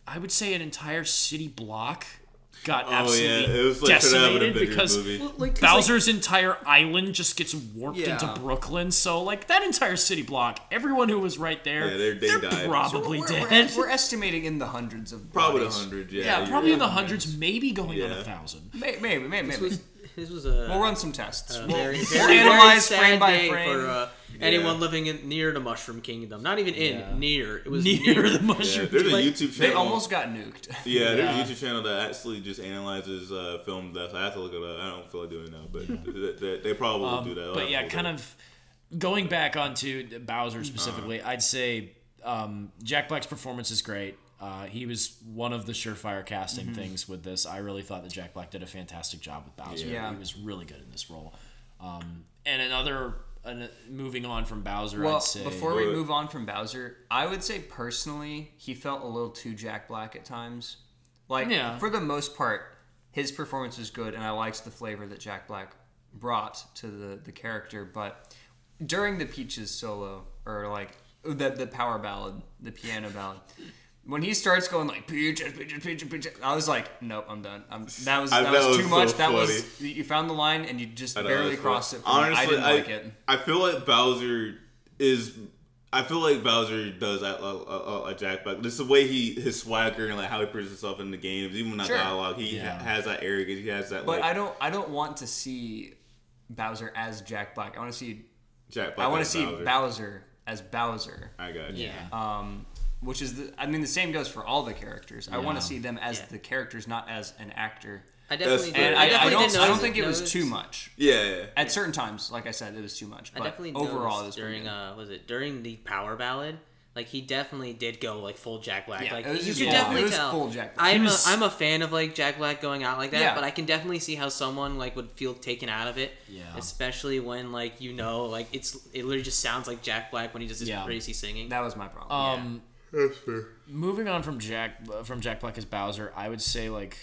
I would say an entire city block got Oh, absolutely yeah. It was like should have been a decimated bigger because movie. Well, like, 'cause, Bowser's entire island just gets warped Yeah. into Brooklyn. So, like, that entire city block, everyone who was right there, Yeah, they died. probably we're, dead. We're estimating in the hundreds of Probably bodies. 100, yeah, you're probably in the right. hundreds, maybe going on Yeah. 1,000. Maybe. This was a We'll run some tests. We'll, very, we'll very, analyze very frame sad by day frame. for anyone living near the Mushroom Kingdom. Not even near. It was Near the Yeah, mushroom. there's a Like, YouTube They channel. almost got nuked. Yeah, there's a YouTube channel that actually just analyzes film deaths. I have to look it up. I don't feel like doing it now, but they probably will do that. I'll But have yeah, to look kind it up. of going back onto Bowser specifically, I'd say Jack Black's performance is great. He was one of the surefire casting things with this. I really thought that Jack Black did a fantastic job with Bowser. Yeah. He was really good in this role. Moving on from Bowser, Well, I'd say. before we move on from Bowser, I would say personally, he felt a little too Jack Black at times. Like, Yeah. for the most part, his performance was good, and I liked the flavor that Jack Black brought to the character. But during the Peaches solo, or like the power ballad, the piano ballad, when he starts going like Peaches, Peaches, Peaches, Peaches, I was like, nope, I'm done. That was that was too so much. That funny. was you found the line and you just I know, barely that's crossed it. funny. For me. I didn't like it. I feel like Bowser is. I feel like Bowser does a Jack Black. Just the way his swagger and like how he presents himself in the games, even without Sure. dialogue, he has that arrogance. He has that. But like, I don't want to see Bowser as Jack Black. I want to see Jack Black. I want to as see Bowser. Bowser as Bowser. I got you. yeah. Which is the same goes for all the characters. I want Yeah. to see them as Yeah. the characters, not as an actor. I definitely fair. And did. I definitely don't did I don't notice- think it was notice- too much. Yeah. At certain times, like I said, it was too much. I But definitely overall, it noticed was pretty during good. during the power ballad, like he definitely did go like full Jack Black. Yeah, like it was you just could full- definitely it was tell. full Jack Black. He was- I'm a fan of like Jack Black going out like that, Yeah. but I can definitely see how someone like would feel taken out of it. Yeah. Especially when like like it literally just sounds like Jack Black when he does his Yeah. crazy singing. That was my problem. That's fair. Moving on from Jack Black as Bowser, I would say like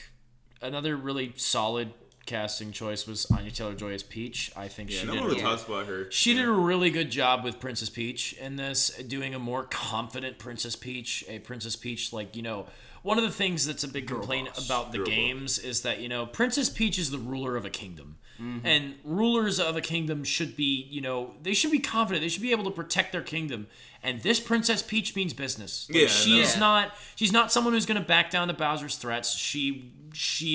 another really solid casting choice was Anya Taylor-Joy as Peach. I think Yeah, she no did. one really talks about her. She did a really good job with Princess Peach in this, doing a more confident Princess Peach. A Princess Peach, like, you know, one of the things that's a big complaint about the games is that, you know, Princess Peach is the ruler of a kingdom. And rulers of a kingdom should be, you know, they should be confident. They should be able to protect their kingdom. And this Princess Peach means business. Like, she's not someone who's going to back down to Bowser's threats. She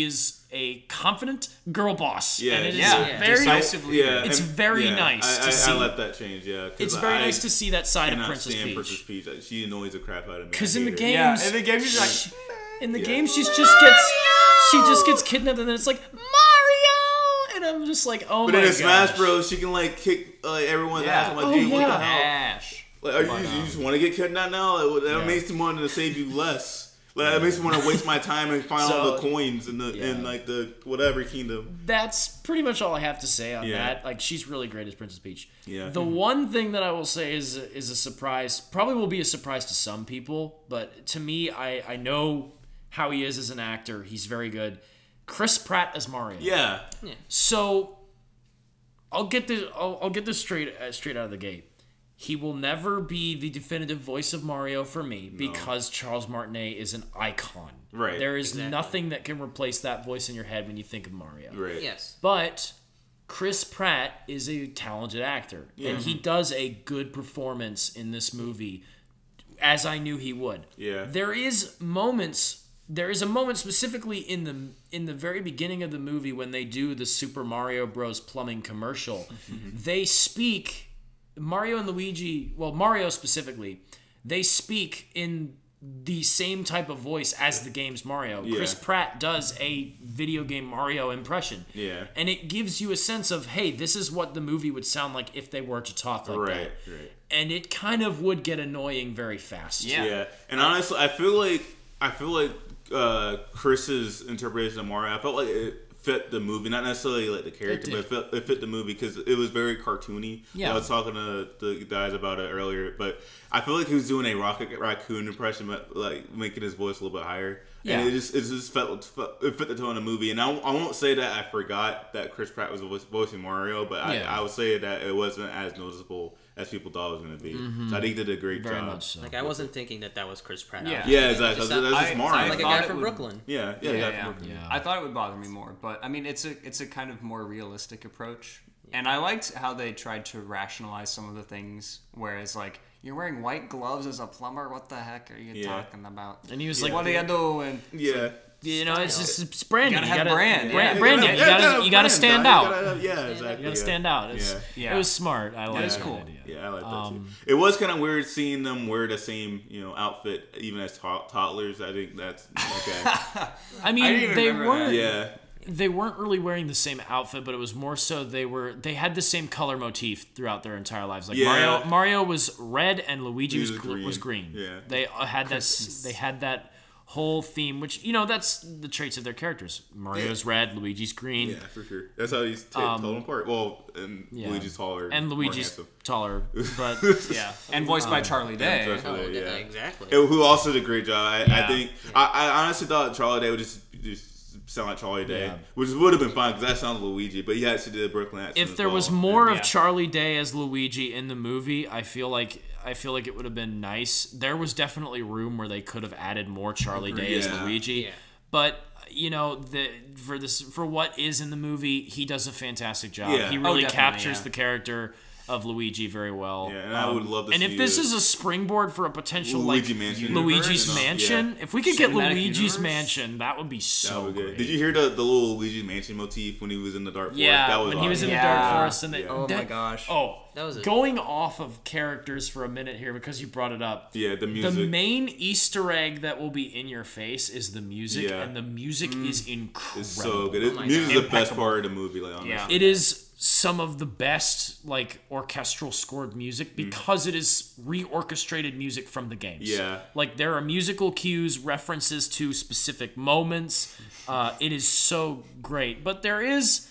is a confident girl boss. Yeah, and it is very decisively. Yeah, it's and- very yeah, nice to see. I let that change. Yeah, 'cause It's very I nice to see that side of cannot Princess stand Peach. Princess Peach. Like, she annoys the crap out of me. Because I in the hate her. games, Yeah, in the game she's like, in the game she just gets kidnapped, and then it's like Mario, and I'm just like, oh But my then in gosh. Smash Bros, she can like kick everyone's ass. I'm like, Oh, dude, what the yeah. hell? Ash. Like, you just want to get kidnapped now? Like, that makes me want to save you less. Like, that makes me want to waste my time and find all the coins in the in like the whatever kingdom. That's pretty much all I have to say on Yeah. that. Like, she's really great as Princess Peach. Yeah. The one thing that I will say is a surprise, probably will be a surprise to some people, but to me, I know how he is as an actor. He's very good. Chris Pratt as Mario. Yeah. So I'll get this straight out of the gate. He will never be the definitive voice of Mario for me because Charles Martinet is an icon. Right. There is nothing that can replace that voice in your head when you think of Mario. Right. Yes. But Chris Pratt is a talented actor, and he does a good performance in this movie, as I knew he would. Yeah. There is a moment specifically in the very beginning of the movie when they do the Super Mario Bros. Plumbing commercial. They speak, Mario and Luigi, well, Mario specifically, they speak in the same type of voice as the game's Mario. Yeah. Chris Pratt does a video game Mario impression. Yeah. And it gives you a sense of, hey, this is what the movie would sound like if they were to talk like that. Right. And it kind of would get annoying very fast. Yeah. And honestly, I feel like Chris's interpretation of Mario, I felt like it fit the movie, not necessarily like the character, but it fit the movie because it was very cartoony. Yeah. I was talking to the guys about it earlier, but I feel like he was doing a Rocket Raccoon impression, but like making his voice a little bit higher. Yeah. And it just it fit the tone of the movie. And I won't say that I forgot that Chris Pratt was voicing Mario, but I would say that it wasn't as noticeable as people thought it was going to be. So I think he did a great Very job. much so. Like, I wasn't thinking that was Chris Pratt. Yeah. Yeah, exactly. Just That's just Mario. Sounded like a thought guy it from would- Brooklyn. Yeah. Yeah. Yeah. I thought it would bother me more, but I mean, it's a kind of more realistic approach, and I liked how they tried to rationalize some of the things. Whereas, like, you're wearing white gloves as a plumber. What the heck are you talking about? And he was like, what are you doing? Yeah. you know, it's just it's branding. You gotta have brand. Branding. You gotta stand out. Yeah, exactly. You gotta stand out. Yeah. It was smart. I like was that cool. idea. Yeah, I like that too. It was kind of weird seeing them wear the same, outfit even as toddlers. I think that's okay. I mean, I didn't even they remember weren't. that. Yeah, They weren't really wearing the same outfit, but it was more so they had the same color motif throughout their entire lives. Like Yeah. Mario was red and Luigi was was green. green. Yeah. They had that whole theme, which that's the traits of their characters. Mario's red, Luigi's green. yeah, for sure. That's how he's told them apart. Well, and Yeah. Luigi's taller, And more Luigi's handsome. taller, but yeah. And voiced by Charlie Day. That's what Oh, they- yeah. exactly. Who also did a great job. I Yeah. think I honestly thought Charlie Day would just sound like Charlie Day, Yeah. which would have been fine because that sounds Luigi. But he actually did a Brooklyn accent. If as there well. was more Yeah. of Charlie Day as Luigi in the movie, I feel like it would have been nice. There was definitely room where they could have added more Charlie Day as Yeah. Luigi. Yeah. But for what is in the movie, he does a fantastic job. Yeah. He Oh, really definitely, captures yeah. the character of Luigi very well. Yeah, and I would love to And see if this a is a springboard for a potential Luigi Mansion Luigi's universe, Mansion, yeah. if we could get Cinematic Luigi's universe? Mansion, that would be That so would be good. great. Did you hear the little Luigi Mansion motif when he was in the Dark Forest? Yeah, that was when he was in awesome. the Dark Yeah. Forest, and they, Oh my gosh. Oh, That was it. going off of characters for a minute here because you brought it up. Yeah, the music. The main Easter egg that will be in your face is the music, Yeah. and the music is incredible. It's so good. Oh my Music is God. the best part of the movie. Like, honestly. Yeah. It is some of the best orchestral scored music because it is reorchestrated music from the games. Yeah. Like there are musical cues, references to specific moments. It is so great. But there is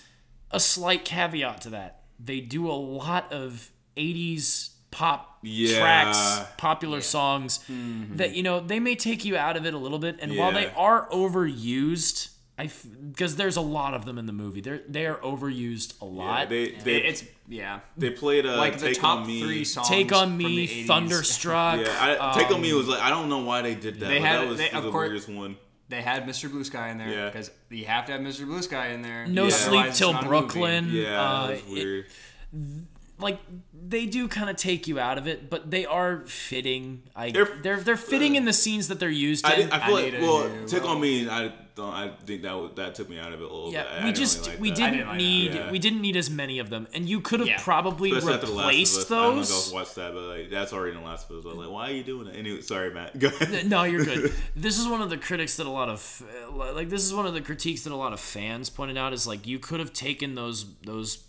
a slight caveat to that. They do a lot of 80s pop Yeah. tracks, popular songs that they may take you out of it a little bit. And while they are overused, because there's a lot of them in the movie, they are overused a lot. They played like the Take top on Me. 3 songs. Take on from Me, the 80s. Thunderstruck. Take on Me was like, I don't know why they did that. That was the weirdest one. They had Mr. Blue Sky in there because you have to have Mr. Blue Sky in there. No Sleep Till Brooklyn. Yeah, that was weird. Like they do kind of take you out of it, but they are fitting. They're fitting in the scenes that they're used in. I feel like Take on Me. I think that took me out of it a little bit. We didn't need as many of them, and you could have probably replaced those. I don't know if y'all watched that, but like that's already in the Last of Us. I was like, why are you doing that? Anyway, sorry, Matt. Go ahead. No, you're good. This is one of the critiques that this is one of the critiques that a lot of fans pointed out is like you could have taken those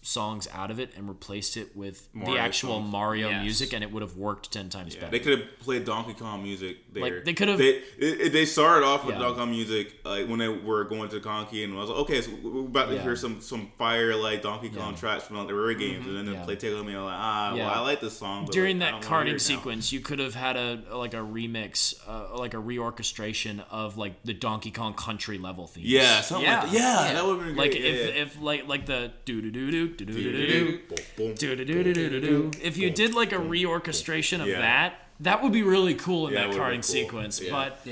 songs out of it and replaced it with the actual Mario music, and it would have worked 10 times better. They could have played Donkey Kong music there. Like they could have. They started off with Donkey Kong music like when they were going to Conky, and I was like, okay, so we're about to hear some fire like Donkey Kong tracks from like the rare games, and then they play Take On Me. I'm like, well, I like this song. But during that karting sequence, you could have had a remix, like a reorchestration of like the Donkey Kong Country level themes. Yeah, something like that. Yeah, that would have been great. Like if like the do do do do do do do do do do do. If you did like a reorchestration of that would be really cool in that karting sequence. But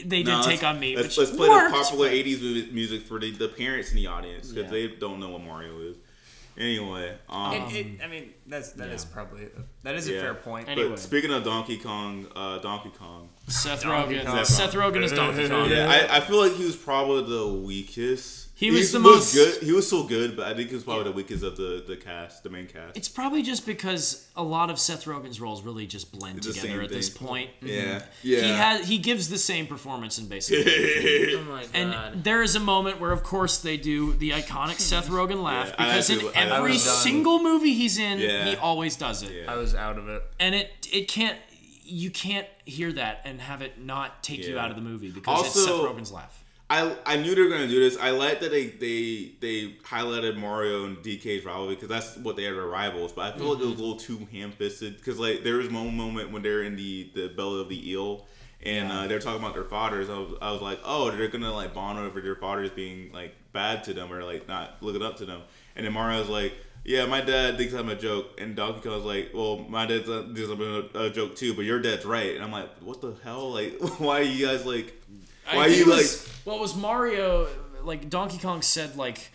they did Take On Me. Let's play the popular 80s music for the parents in the audience because they don't know what Mario is. Anyway, I mean that is probably a fair point. Anyway. But speaking of Donkey Kong, Seth Rogen is Donkey Kong. Yeah, I feel like he was probably the weakest. He was the most good. He was so good, but I think he was probably the weakest of the cast, the main cast. It's probably just because a lot of Seth Rogen's roles really just blend together at this point. Yeah, He gives the same performance in basically everything. Oh my god! And there is a moment where, of course, they do the iconic Seth Rogen laugh because in every single movie he's in, he always does it. I was out of it, and you can't hear that and have it not take you out of the movie because it's Seth Rogen's laugh. I knew they were going to do this. I like that they highlighted Mario and DK's rivalry because that's what they are, their rivals. But I feel like it was a little too ham-fisted because like there was one moment when they're in the belly of the eel and they're talking about their fathers. I was like, oh, they're going to like bond over their fathers being like bad to them or like not looking up to them. And then Mario's like, yeah, my dad thinks I'm a joke. And Donkey Kong's like, well, my dad thinks I'm a joke too, but your dad's right. And I'm like, what the hell? Like, why are you guys like... Why are you like... What was Mario... Like, Donkey Kong said, like,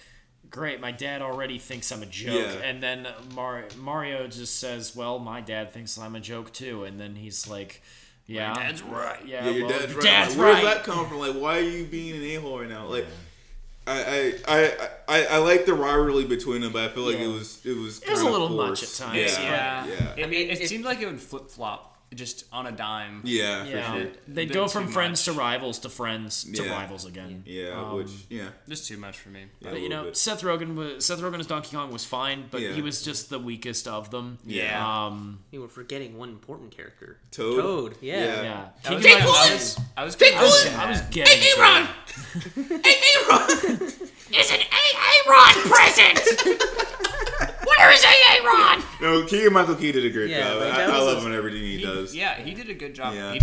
great, my dad already thinks I'm a joke. Yeah. And then Mario just says, well, my dad thinks I'm a joke, too. And then he's like, yeah. My dad's right. Yeah, your well, dad's right. Dad's Where right. does that come from? Like, why are you being an a-hole right now? Like, I like the rivalry between them, but I feel like it was a little much at times. Yeah. I mean, it seemed like it would flip-flop. Just on a dime. Yeah, for sure. They'd go from friends to rivals to friends to rivals again. Yeah, just too much for me. Yeah, but Seth Rogen as Donkey Kong was fine, but he was just the weakest of them. Yeah. You were forgetting one important character. Toad. Yeah. I was getting Hey, Aaron! Hey, Aaron! Is an Aaron present? Where is Aaron? No, Keegan-Michael Key did a great job. like, I love him in everything he does. Yeah, he did a good job. Yeah.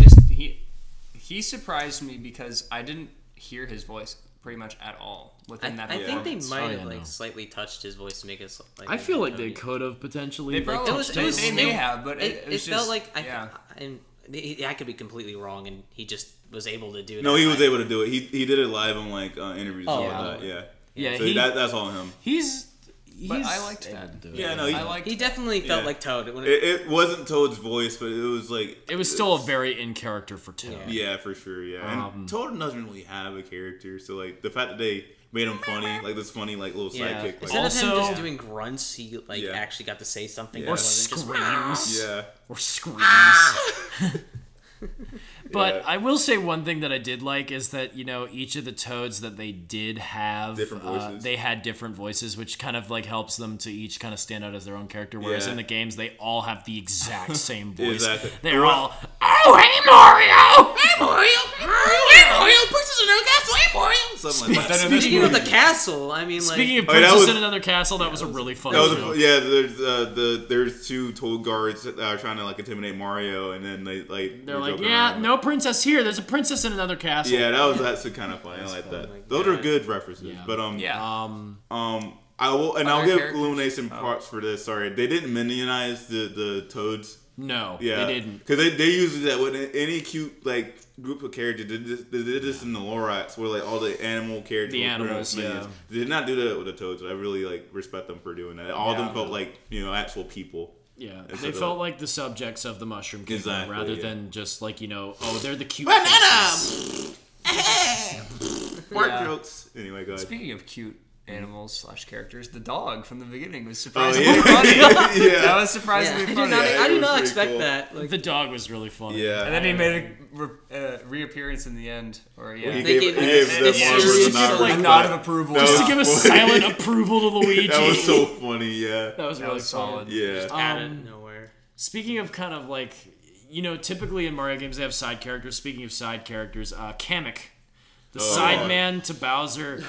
He surprised me because I didn't hear his voice pretty much at all within that I think they performance. might have slightly touched his voice to make it like. I feel like they could have potentially. They probably they may have, but it was felt just, like I could be completely wrong, and he just was able to do it. No, he was able to do it. He did it live on like interviews and stuff like that. Yeah, so that's all him. But I liked that. Yeah, no, he definitely felt like Toad. It wasn't Toad's voice, but it was like it was still a very in character for Toad. Yeah, for sure. Yeah, and Toad doesn't really have a character, so like the fact that they made him funny, like this funny like little sidekick. Like, instead of him just doing grunts, he actually got to say something or screams. Or screams. But I will say one thing that I did like is that, each of the Toads that they did have, different voices. They had different voices, which kind of like helps them to each kind of stand out as their own character. Whereas in the games, they all have the exact same voice. Exactly. They're all, oh, hey, Mario! Hey, Mario! Hey, Mario! Princess in her castle! Hey, Mario! Something like Speaking of the castle, I mean, Speaking like, of Princess was- in Another Castle, that was a really fun That show. was there's two toll guards that are trying to like intimidate Mario, and then they're They're were like, joking yeah, around. no princess here. There's a princess in Another Castle. Yeah, that's kind of funny. I like that. Like, Those are good references. Yeah. But Yeah. I will, and I'll Other give characters? Illumination props for this. Sorry, they didn't minionize the toads. No, Yeah, they didn't. because they use that with any cute like group of characters. They did this in the Lorax, where like all the animal characters, The were pretty animals, much minions. yeah. They did not do that with the toads. I really like respect them for doing that. All of them Yeah. felt like actual people. Yeah, Instead they of- felt like the subjects of the Mushroom Kingdom Exactly, rather yeah. than just like, oh, they're the cute Banana! faces. Fart Yeah. jokes. Anyway, go ahead. Speaking of cute animals / characters, the dog from the beginning was Oh, surprisingly yeah. funny. Yeah. That was surprisingly I funny. Yeah, did it was not pretty expect cool. that. Like, The dog was really funny. Yeah. And then he made a reappearance in the end, or yeah, He They gave gave- the it's Marvin serious, nod like, of nod respect. of approval. That Just to was give a funny. silent approval to Luigi. That was so funny. Yeah. That was That really was funny. solid. Yeah. out of nowhere. Speaking of kind of like, typically in Mario games they have side characters. Speaking of side characters, Kamek, the side man to Bowser,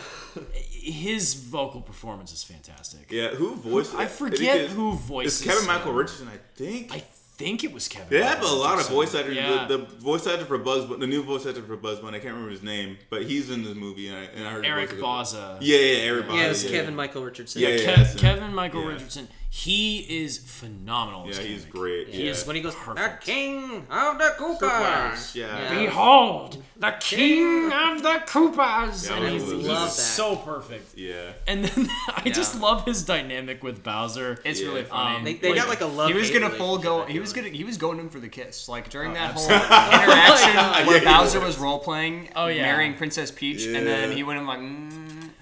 his vocal performance is fantastic. Yeah. Who voiced? I forget who voices It's Kevin Michael him. Richardson, I think. I think it was Kevin. They have a Michael lot of Richardson. voice actors. Yeah. The voice actor for Bugs, the new voice actor for Bugs Bunny, I can't remember his name, but he's in the movie, and I heard Eric his voice. Bauza. Yeah, Eric Bauza. Yeah, it was yeah. Kevin Michael Richardson. Yeah, Kev- yeah. Kevin Michael Yeah. Richardson. He is phenomenal. as Yeah, he's Kamek. great. He yeah. is When he goes, perfect. the king of the Koopas. Yeah. Behold, the king of the Koopas. Yeah, And I he's, love he's that. so perfect. Yeah. And then I just Yeah. love his dynamic with Bowser. It's Yeah. really funny. They got like a love. He was gonna hate full go. relationship, He was I feel gonna. He was going in for the kiss. Like during that whole absolutely. interaction Yeah, where he Bowser was. was role playing, Oh, yeah. marrying Princess Peach, and then Yeah. he went in like,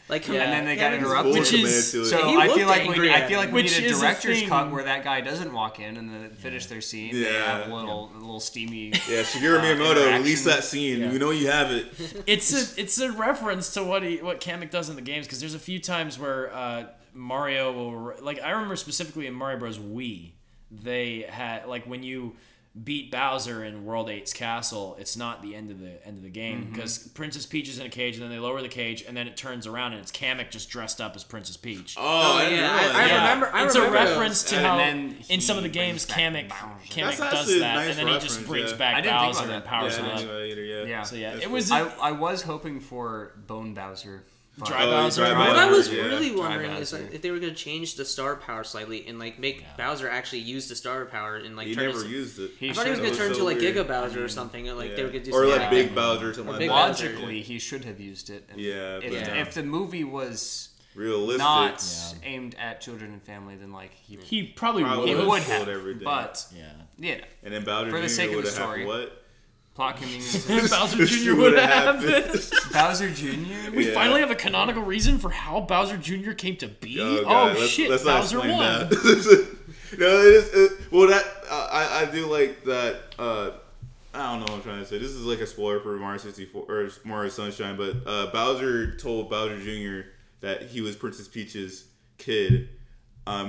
like, Yeah. and then they got Kevin was interrupted. Which is- Full committed to it. So He I looked feel like angry we, I at feel like him. we Which need a is a director's thing. cut where that guy doesn't walk in and then finish their scene. They Yeah. have a little steamy. Yeah, Shigeru Miyamoto, interaction. release that scene. Yeah. You know you have it. It's a reference to what Kamek does in the games, because there's a few times where Mario will, like, I remember specifically in Mario Bros. Wii, they had, like, when you beat Bowser in World 8's castle, it's not the end of the game, because Princess Peach is in a cage, and then they lower the cage, and then it turns around and it's Kamek just dressed up as Princess Peach. Oh, I didn't yeah, realize I that. remember. I It's remember a those. reference to And how then in some of the he games brings back Kamek That's does actually a that, nice and then he just reference, brings yeah. back I didn't think Bowser about and that. powers Yeah, him I up. didn't know either, yeah. Yeah. So yeah, That's it was. I was hoping for Bone Bowser. but- Dry Oh, Bowser. Dry right? What I was Yeah. really Dry wondering is Bowser. like, if they were going to change the star power slightly and like make Bowser actually use the star power and like He turn never his, used it. He I thought he was should going to turn That was into so like weird. Giga Bowser or something, or like they were going to do Or something like that. Big Bowser or something Or like Big that. Bowser. Logically, he should have used it. And Yeah, If, but- if the movie was Realistic. not aimed at children and family, then like He probably Probably would. he would spoiled have. everything. But Yeah. yeah, And then Bowser For the Jr. sake of would the have had story. what? plot convenience. Bowser Jr. would have happened. it. Bowser Jr. We Yeah. finally have a canonical reason for how Bowser Jr. came to be. Oh, Oh, God, shit, let's not Bowser explain won. that. No, it is. Well, that I do like that. I don't know what I'm trying to say. This is like a spoiler for Mario 64 or Mario Sunshine, but Bowser told Bowser Jr. that he was Princess Peach's kid.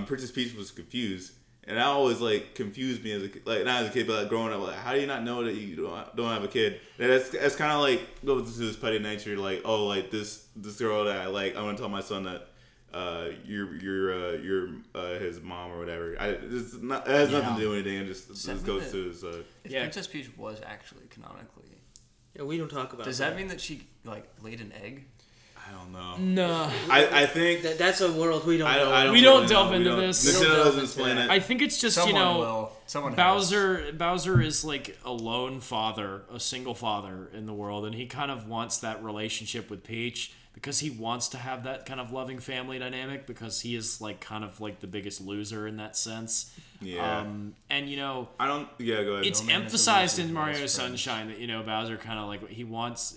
Princess Peach was confused, and that always like confused me as a like not as a kid, but like growing up. Like, how do you not know that you don't have a kid? And that's kind of like goes to his petty nature. Like, oh, like this girl that I like, I'm gonna tell my son that. You're his mom or whatever. It has nothing to do with anything. It just goes to his. If Yeah. Princess Peach was actually canonically, Yeah, we don't talk about. does that mean that she like laid an egg? I don't know. No. I think That's a world we don't I know. don't We don't really delve know. into We don't- this. We don't Nintendo delve doesn't into explain that. it. I think it's just, Someone will. Someone has. Bowser is like a lone father, a single father in the world, and he kind of wants that relationship with Peach because he wants to have that kind of loving family dynamic because he is like kind of like the biggest loser in that sense. Yeah. And I don't. Yeah, go ahead. it's man is a emphasized loser in for Mario his friends. Sunshine that Bowser kind of like he wants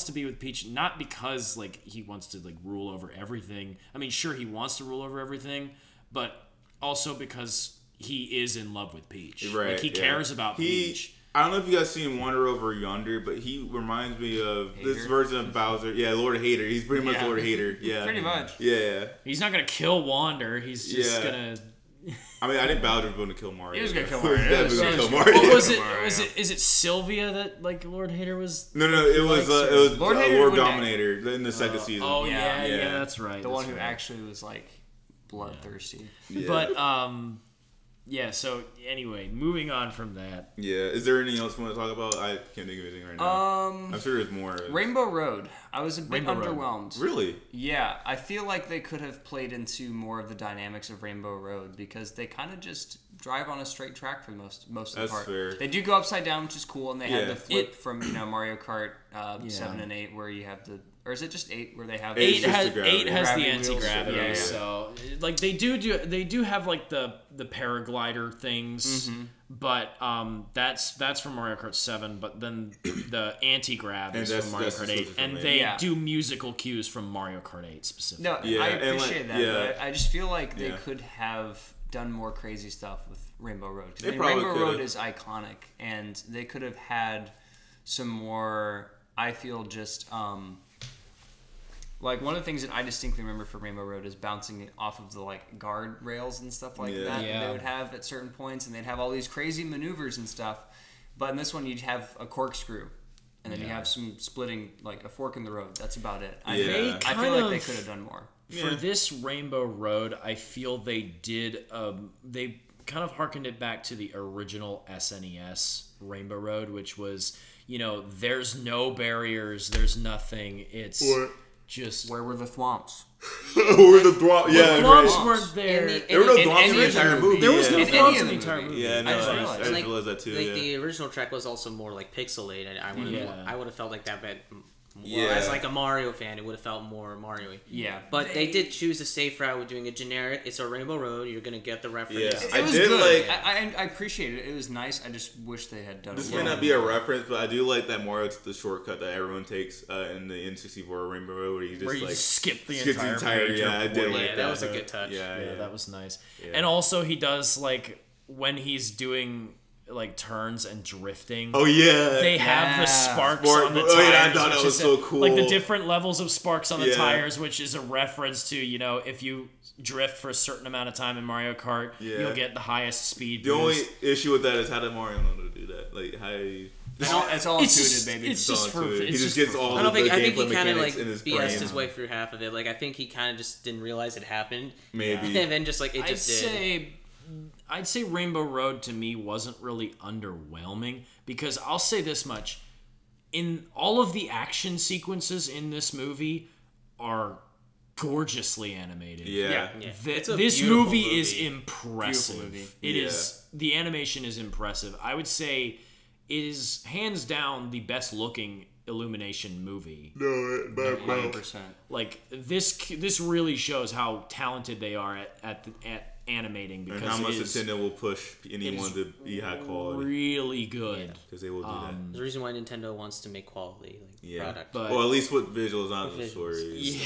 to be with Peach, not because like he wants to like rule over everything. I mean, sure he wants to rule over everything, but also because he is in love with Peach. Right. Like he yeah. cares about Peach. I don't know if you guys seen Wander Over Yonder, but he reminds me of this Hater? version of Bowser. Yeah, Lord Hater. He's pretty much Yeah. Lord Hater. Yeah. Pretty much. Yeah. He's not gonna kill Wander. He's just Yeah. gonna. I mean, I think Bowser was going to kill Mario. He was gonna kill He was Mario. definitely gonna He kill was Mario. What was it? Mario. Is it Sylvia that like Lord Hater was? No, it was Lord Hater Lord would Dominator in the second season. Oh yeah, Yeah. that's right. The that's one who right. actually was like bloodthirsty. Yeah. But yeah. So anyway, moving on from that. Yeah. Is there anything else you want to talk about? I can't think of anything right now. I'm sure there's more. Rainbow Road. I was a bit Rainbow Road. underwhelmed. Really? Yeah, I feel like they could have played into more of the dynamics of Rainbow Road because they kind of just drive on a straight track for most of the That's part. fair. They do go upside down, which is cool, and they have Yeah. the flip from Mario Kart 7 and 8 where you have the, or is it just 8 where they have Eight Eight just has the gravity. eight has the Gravity wheels. anti-gravity, Yeah, yeah. so like they do have like the paraglider things, Mm-hmm. but that's from Mario Kart 7. But then the anti-grav And is that's- from Mario that's Kart 8, exclusive from and eight. they Yeah. do musical cues from Mario Kart 8 specifically. No, Yeah, I and, like, appreciate that. yeah. But I just feel like they Yeah. could have done more crazy stuff with Rainbow Road. 'Cause, They I mean, probably Rainbow could've. Road is iconic, and they could have had some more. I feel just like one of the things that I distinctly remember for Rainbow Road is bouncing off of the like guard rails and stuff like Yeah. that. Yeah. They would have at certain points, and they'd have all these crazy maneuvers and stuff. But in this one, you'd have a corkscrew. And then you have some splitting, like a fork in the road. That's about it. I, Yeah. feel, They I kind feel like of- they could have done more. For this Rainbow Road, I feel they did. They kind of harkened it back to the original SNES Rainbow Road, which was, there's no barriers, there's nothing. It's just Where were the thwomps? We're the Thwomp. Yeah, the right. flumps weren't there. There were no in Thwomps in any the of the entire movie. movie. There was no yeah. In any flumps of in the the entire movie. movie. Yeah, no, I just I realized. just Like, realized that too. Like Yeah. the original track was also more like pixelated. I would have felt like that, but Yeah. as like a Mario fan, it would have felt more Mario-y. Yeah. But they did choose a safe route with doing a generic. It's a Rainbow Road. You're gonna get the reference. Yeah. It I was did good. like- I appreciate it. It was nice. I just wish they had done This it. may not be a reference, but I do like that Mario's the shortcut that everyone takes in the N64 Rainbow Road, where you just where you like skip the skips entire page. Yeah, I did like Yeah, that was a good touch. Yeah, That was nice. Yeah. And also he does like when he's doing like turns and drifting. Oh yeah. They have the sparks Spark- on the oh, tires. yeah, I thought that which was is so cool. Like the different levels of sparks on the Yeah. tires, which is a reference to, if you drift for a certain amount of time in Mario Kart, Yeah. you'll get the highest speed The only boost. issue with that is how did Mario know to do that? Like how he It's all It's intuitive, just- baby. it's just on for- to it. He it's just just gets for all fun. I don't the think. I think gameplay he kind of mechanics like in his BS'd brain. his way through half of it. Like I think he kind of just didn't realize it happened. Maybe. And then just like it just did. I'd say Rainbow Road to me wasn't really underwhelming because I'll say this much. In all of the action sequences in this movie are gorgeously animated. Yeah. Yeah. This a movie, beautiful is movie. impressive. Beautiful movie. It Yeah. is. The animation is impressive. I would say it is hands down the best looking Illumination movie. No, but 100%. Like this really shows how talented they are at animating because and how much it is Nintendo will push anyone to be high quality really good. because they will do that. There's a reason why Nintendo wants to make quality product. But Well, at least with visuals, not the Visuals. stories.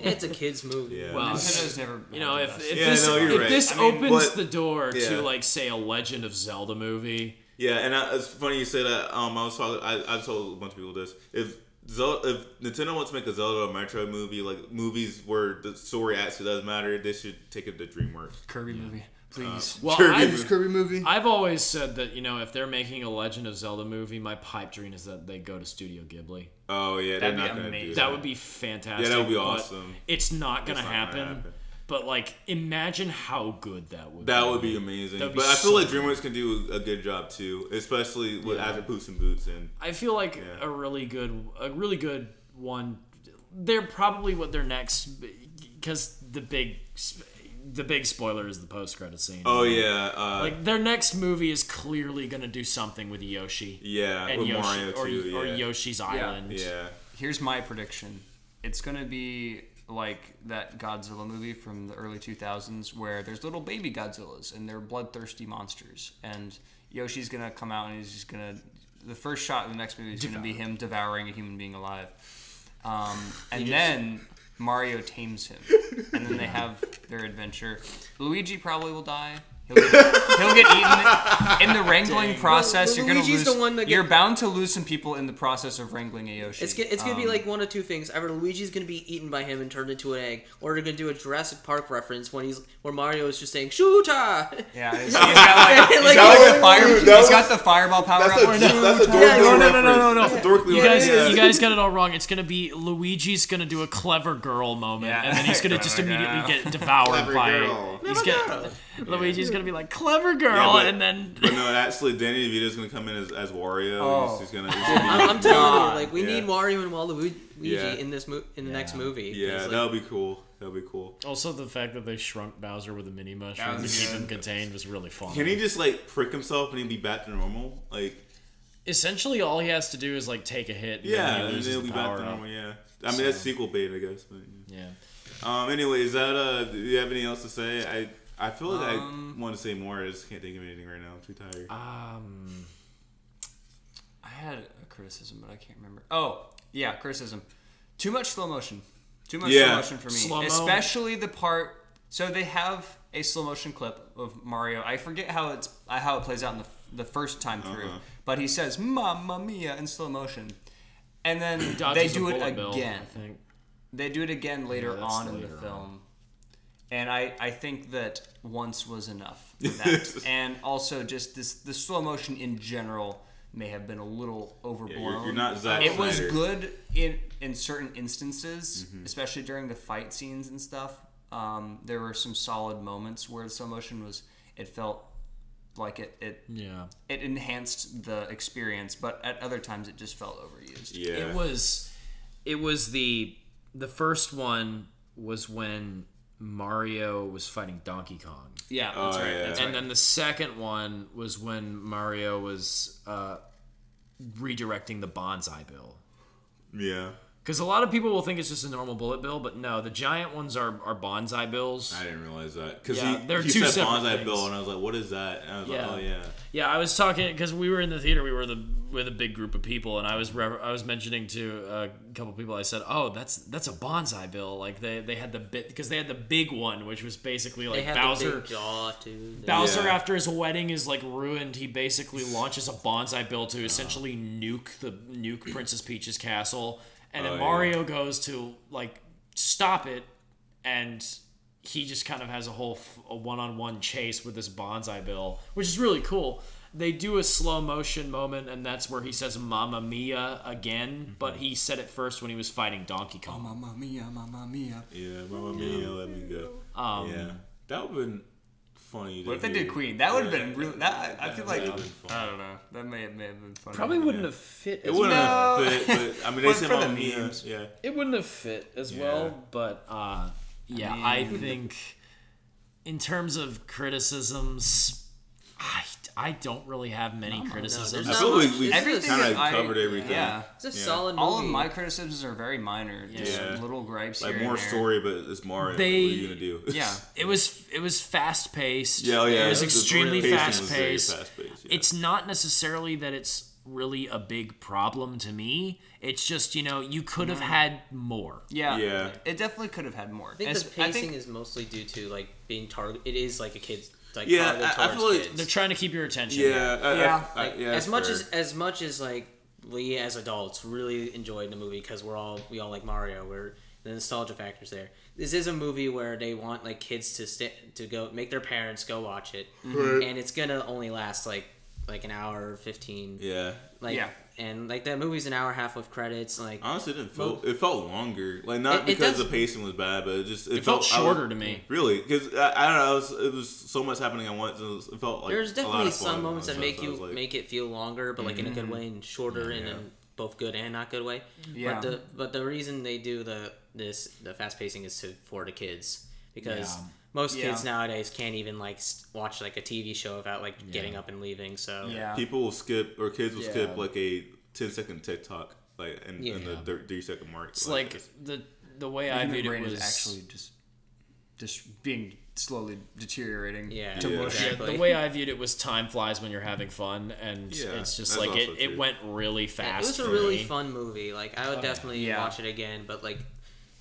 It's a kids movie. Yeah. Well, Nintendo's never. had the best. if Yeah, this, no, you're if right. this I mean, opens but- the door yeah. to like say a Legend of Zelda movie, Yeah, and it's funny you say that. I was talking. I told a bunch of people this. If Nintendo wants to make a Zelda or Metroid movie, like movies where the story actually does matter, they should take it to DreamWorks. Kirby movie, please. well, Kirby I've, movie. Kirby movie. I've always said that if they're making a Legend of Zelda movie, my pipe dream is that they go to Studio Ghibli. Oh yeah, they're That'd be not gonna do amazing. that. That would be fantastic. Yeah, that would be but awesome. It's not gonna It's not gonna happen. happen. But like, imagine how good that would. That would be amazing. That'd be But I feel so like good. DreamWorks can do a good job too, especially with after Boots and Boots and. I feel like Yeah. a really good one. They're probably what their next, because the big spoiler is the post credit scene. Oh yeah, Like their next movie is clearly gonna do something with Yoshi. yeah, And with Yoshi Mario too. or Yeah, Yoshi's Island. yeah. Here's my prediction. It's gonna be like that Godzilla movie from the early 2000s where there's little baby Godzillas and they're bloodthirsty monsters. And Yoshi's gonna come out and he's just gonna. The first shot in the next movie is gonna be him devouring a human being alive. And then Mario tames him. And then they have their adventure. Luigi probably will die. He'll get eaten in the wrangling process. You're gonna Luigi's lose. the one that You're bound to lose some people in the process of wrangling a Yoshi. It's gonna be like one of two things. Either Luigi's gonna be eaten by him and turned into an egg, or they're gonna do a Jurassic Park reference where Mario is just saying "Shooter." Yeah, he's got the fireball power That's up. a Dorkly No. That's a Dorkly You reference. guys got it all wrong. It's gonna be Luigi's gonna do a clever girl moment, and then he's gonna just immediately get devoured Clever by girl. it. Luigi's gonna be like clever girl, but- and then But no, actually, Danny DeVito's gonna come in as Wario. Oh. He's gonna I'm telling you, like we need Yeah. Wario and Waluigi Yeah. in this in the next movie. Yeah, 'cause, like, that'll be cool. That'll be cool. also the fact that they shrunk Bowser with a mini mushroom to was keep good. him contained was really fun. Can he just like prick himself and he'll be back to normal? Like, Essentially, all he has to do is like take a hit. And yeah, then he and loses he'll the be back power to up. normal. Yeah, I mean that's sequel bait, I guess. But, Yeah. Anyway, is that do you have anything else to say? I feel like I want to say more. I just can't think of anything right now. I'm too tired. I had a criticism, but I can't remember. Oh, yeah, criticism. Too much slow motion. Too much slow motion for me. Slow-mo. Especially the part. So they have a slow motion clip of Mario. I forget how it plays out in the first time through, but he says "Mamma Mia" in slow motion, and then they Dodges a do it bullet bill, again. I think. They do it again later that's on in the later film. And I think that once was enough for that. And also just the slow motion in general may have been a little overblown. you're not Zack It was Snyder. good in certain instances, especially during the fight scenes and stuff. There were some solid moments where the slow motion it felt like it enhanced the experience, but at other times it just felt overused. Yeah, It was the first one was when Mario was fighting Donkey Kong. Yeah, that's right. yeah. That's And right. then the second one was when Mario was redirecting the bonsai bill. yeah. Because a lot of people will think it's just a normal bullet bill, but no, the giant ones are bonsai bills. I didn't realize that because Yeah, they're he two said separate Bonsai things. Bill, and I was like, "What is that?" And I was Yeah. like, "Oh yeah." Yeah, I was talking because we were in the theater. We were with a big group of people, and I was mentioning to a couple people. I said, "Oh, that's a bonsai bill." Like they had the because they had the big one, which was basically they like have Bowser. the big jaw too. Bowser, Yeah. after his wedding is like ruined, he basically launches a bonsai bill to essentially nuke Princess Peach's castle, and then Oh, yeah. Mario goes to like stop it, and he just kind of has a one-on-one chase with this bonsai bill, which is really cool. They do a slow motion moment, and that's where he says "Mamma Mia" again, but he said it first when he was fighting Donkey Kong. Mamma Mia, Mamma Mia. Yeah, Mamma Mia, let me go. Yeah, that would have been funny. What if they did Queen? That would have been really. I feel like that would've been fun. I don't know. That may have been fun. Probably wouldn't have fit. It wouldn't No. have fit, but I mean, they But said for the Mamma Mia. memes. Yeah, It wouldn't have fit as Yeah. well, but I think in terms of criticisms, I don't really have many criticisms. there's I not feel much. like we Everything kind of that I- covered everything. Yeah. It's a solid movie. All of my criticisms are very minor. Just Yeah. little gripes Like here more and there. story, but it's Mario. what are you gonna do? Yeah. It was fast paced. Yeah, oh, yeah. It was The extremely pacing fast was very paced. fast-paced, yeah. It's not necessarily that it's really a big problem to me. It's just you could have had more. Yeah. Yeah. It definitely could have had more. I think the pacing is mostly due to like being target. It is like a kid's like Yeah, targeted I towards feel like kids. They're trying to keep your attention. Yeah, Like, yeah. as much fair. as like we as adults really enjoyed the movie because we all like Mario. Where the nostalgia factor's there. This is a movie where they want like kids to go make their parents go watch it, and it's gonna only last like an hour or 15. Yeah. Like, Yeah. And like that movie's an hour and a half with credits. Like Honestly, it felt longer. Like not It because does- the pacing was bad, but it felt shorter to me. Really, because I don't know, it was so much happening at once. It felt like there's a lot definitely of fun. some moments that So make I was like, make it feel longer, but like in a good way, and shorter in Yeah. a both good and not good way. Yeah. But the reason they do the fast pacing is for the kids because Yeah. most Yeah. kids nowadays can't even like watch like a TV show without like getting up and leaving. So Yeah. people will skip, or kids will Yeah. skip like a 10-second TikTok, like in Yeah. the 3-second mark. It's like the way I human viewed it brain was is actually just being slowly deteriorating. Yeah. To Yeah. mush. Exactly. the way I viewed it was time flies when you're having fun, and Yeah, it's just that's like also it true. went really it fast. was a for really me. fun movie. Like I would definitely Yeah. watch it again, but like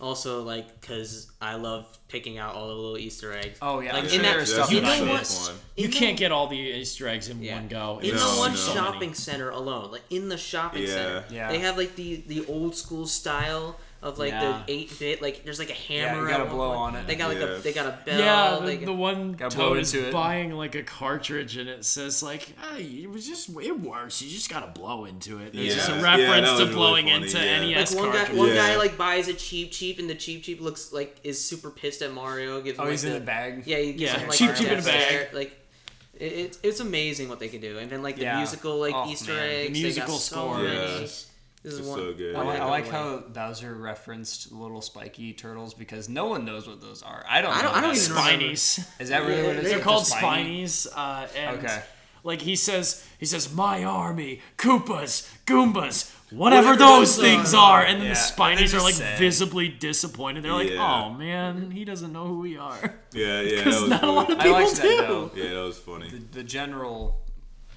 Also, like, because I love picking out all the little Easter eggs. Oh yeah, Like, I'm in that- there's stuff you that I know missed. what? You can't get all the Easter eggs in one go. In It's the one so shopping many. center alone, like in the shopping Yeah. center, Yeah. they have like the old school style of like Yeah. the 8-bit. Like there's like a Yeah, hammer. you gotta at one blow point. on it. They got like Yeah. they got a bell. Yeah, like, the one Gotta blow Toad is into it. buying like a cartridge and it says like, hey, it works. You just gotta blow into it. It's just a Yeah. reference Yeah, that to was really blowing funny, into yeah. NES like cartridges. one Yeah. guy like buys a cheap and the cheap looks like is super pissed at Mario. Gives him, Oh, like, he's in a bag. Yeah, he gives Yeah, him, like, cheap a in a death bag. stare. Like it's amazing what they can do. And then like the Yeah. musical like Oh, Easter man. eggs. The they musical got so score. many. Yes. This is It's one. so good. I Yeah. like how Bowser referenced little spiky turtles because no one knows what those are. I don't know. I don't that. even remember. Spinies. Is that really what it is? They're It's called a spiny? Spinies. And Okay. like he says, my army, Koopas, Goombas, whatever those things are. And then Yeah, the and Spinies they're are like just sad. visibly disappointed. They're like, Yeah. oh man, he doesn't know who we are. Yeah, that Because was not a really lot of I people liked that do. though. Yeah, that was funny. The general